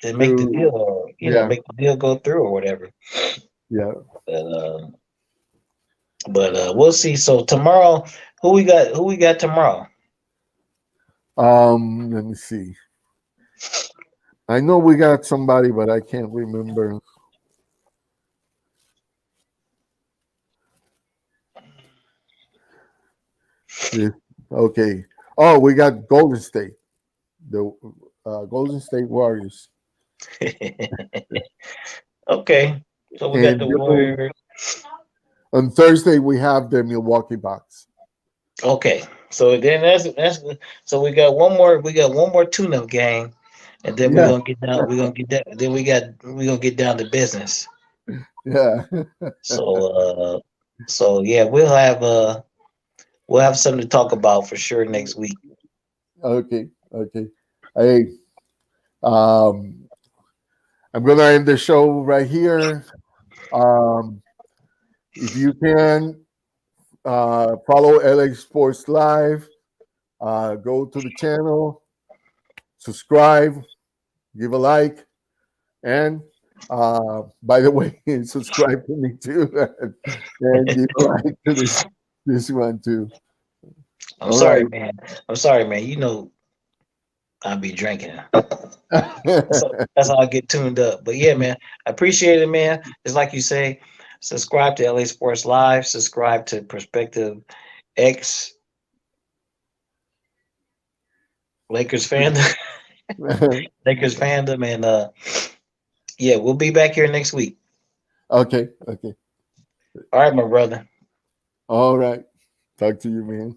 to deal or yeah, make the deal go through or whatever. yeah. But we'll see. So tomorrow, who we got tomorrow? Let me see. I know we got somebody, but I can't remember. This. Okay. Oh, we got Golden State, the Golden State Warriors, Okay. So we got and the Warriors. on Thursday we have the Milwaukee Bucks. Okay. So then that's so we got one more tune up game and then Yeah, we're gonna get that then we're gonna get down to business. yeah. So so yeah, we'll have something to talk about for sure next week. Okay, okay. Hey, um, I'm gonna end the show right here. Um, if you can follow LA Sports Live, go to the channel, subscribe, give a like, and by the way, subscribe to me too, and give a like to this one too. I'm All sorry, right. man. I'm sorry, man. You know I'll be drinking. That's how I get tuned up. But yeah, man, I appreciate it, man. It's like you say, subscribe to LA Sports Live, subscribe to Perspective X Lakers fandom, Lakers fandom, and yeah, we'll be back here next week. Okay, okay. All right, my brother. All right. Talk to you, man.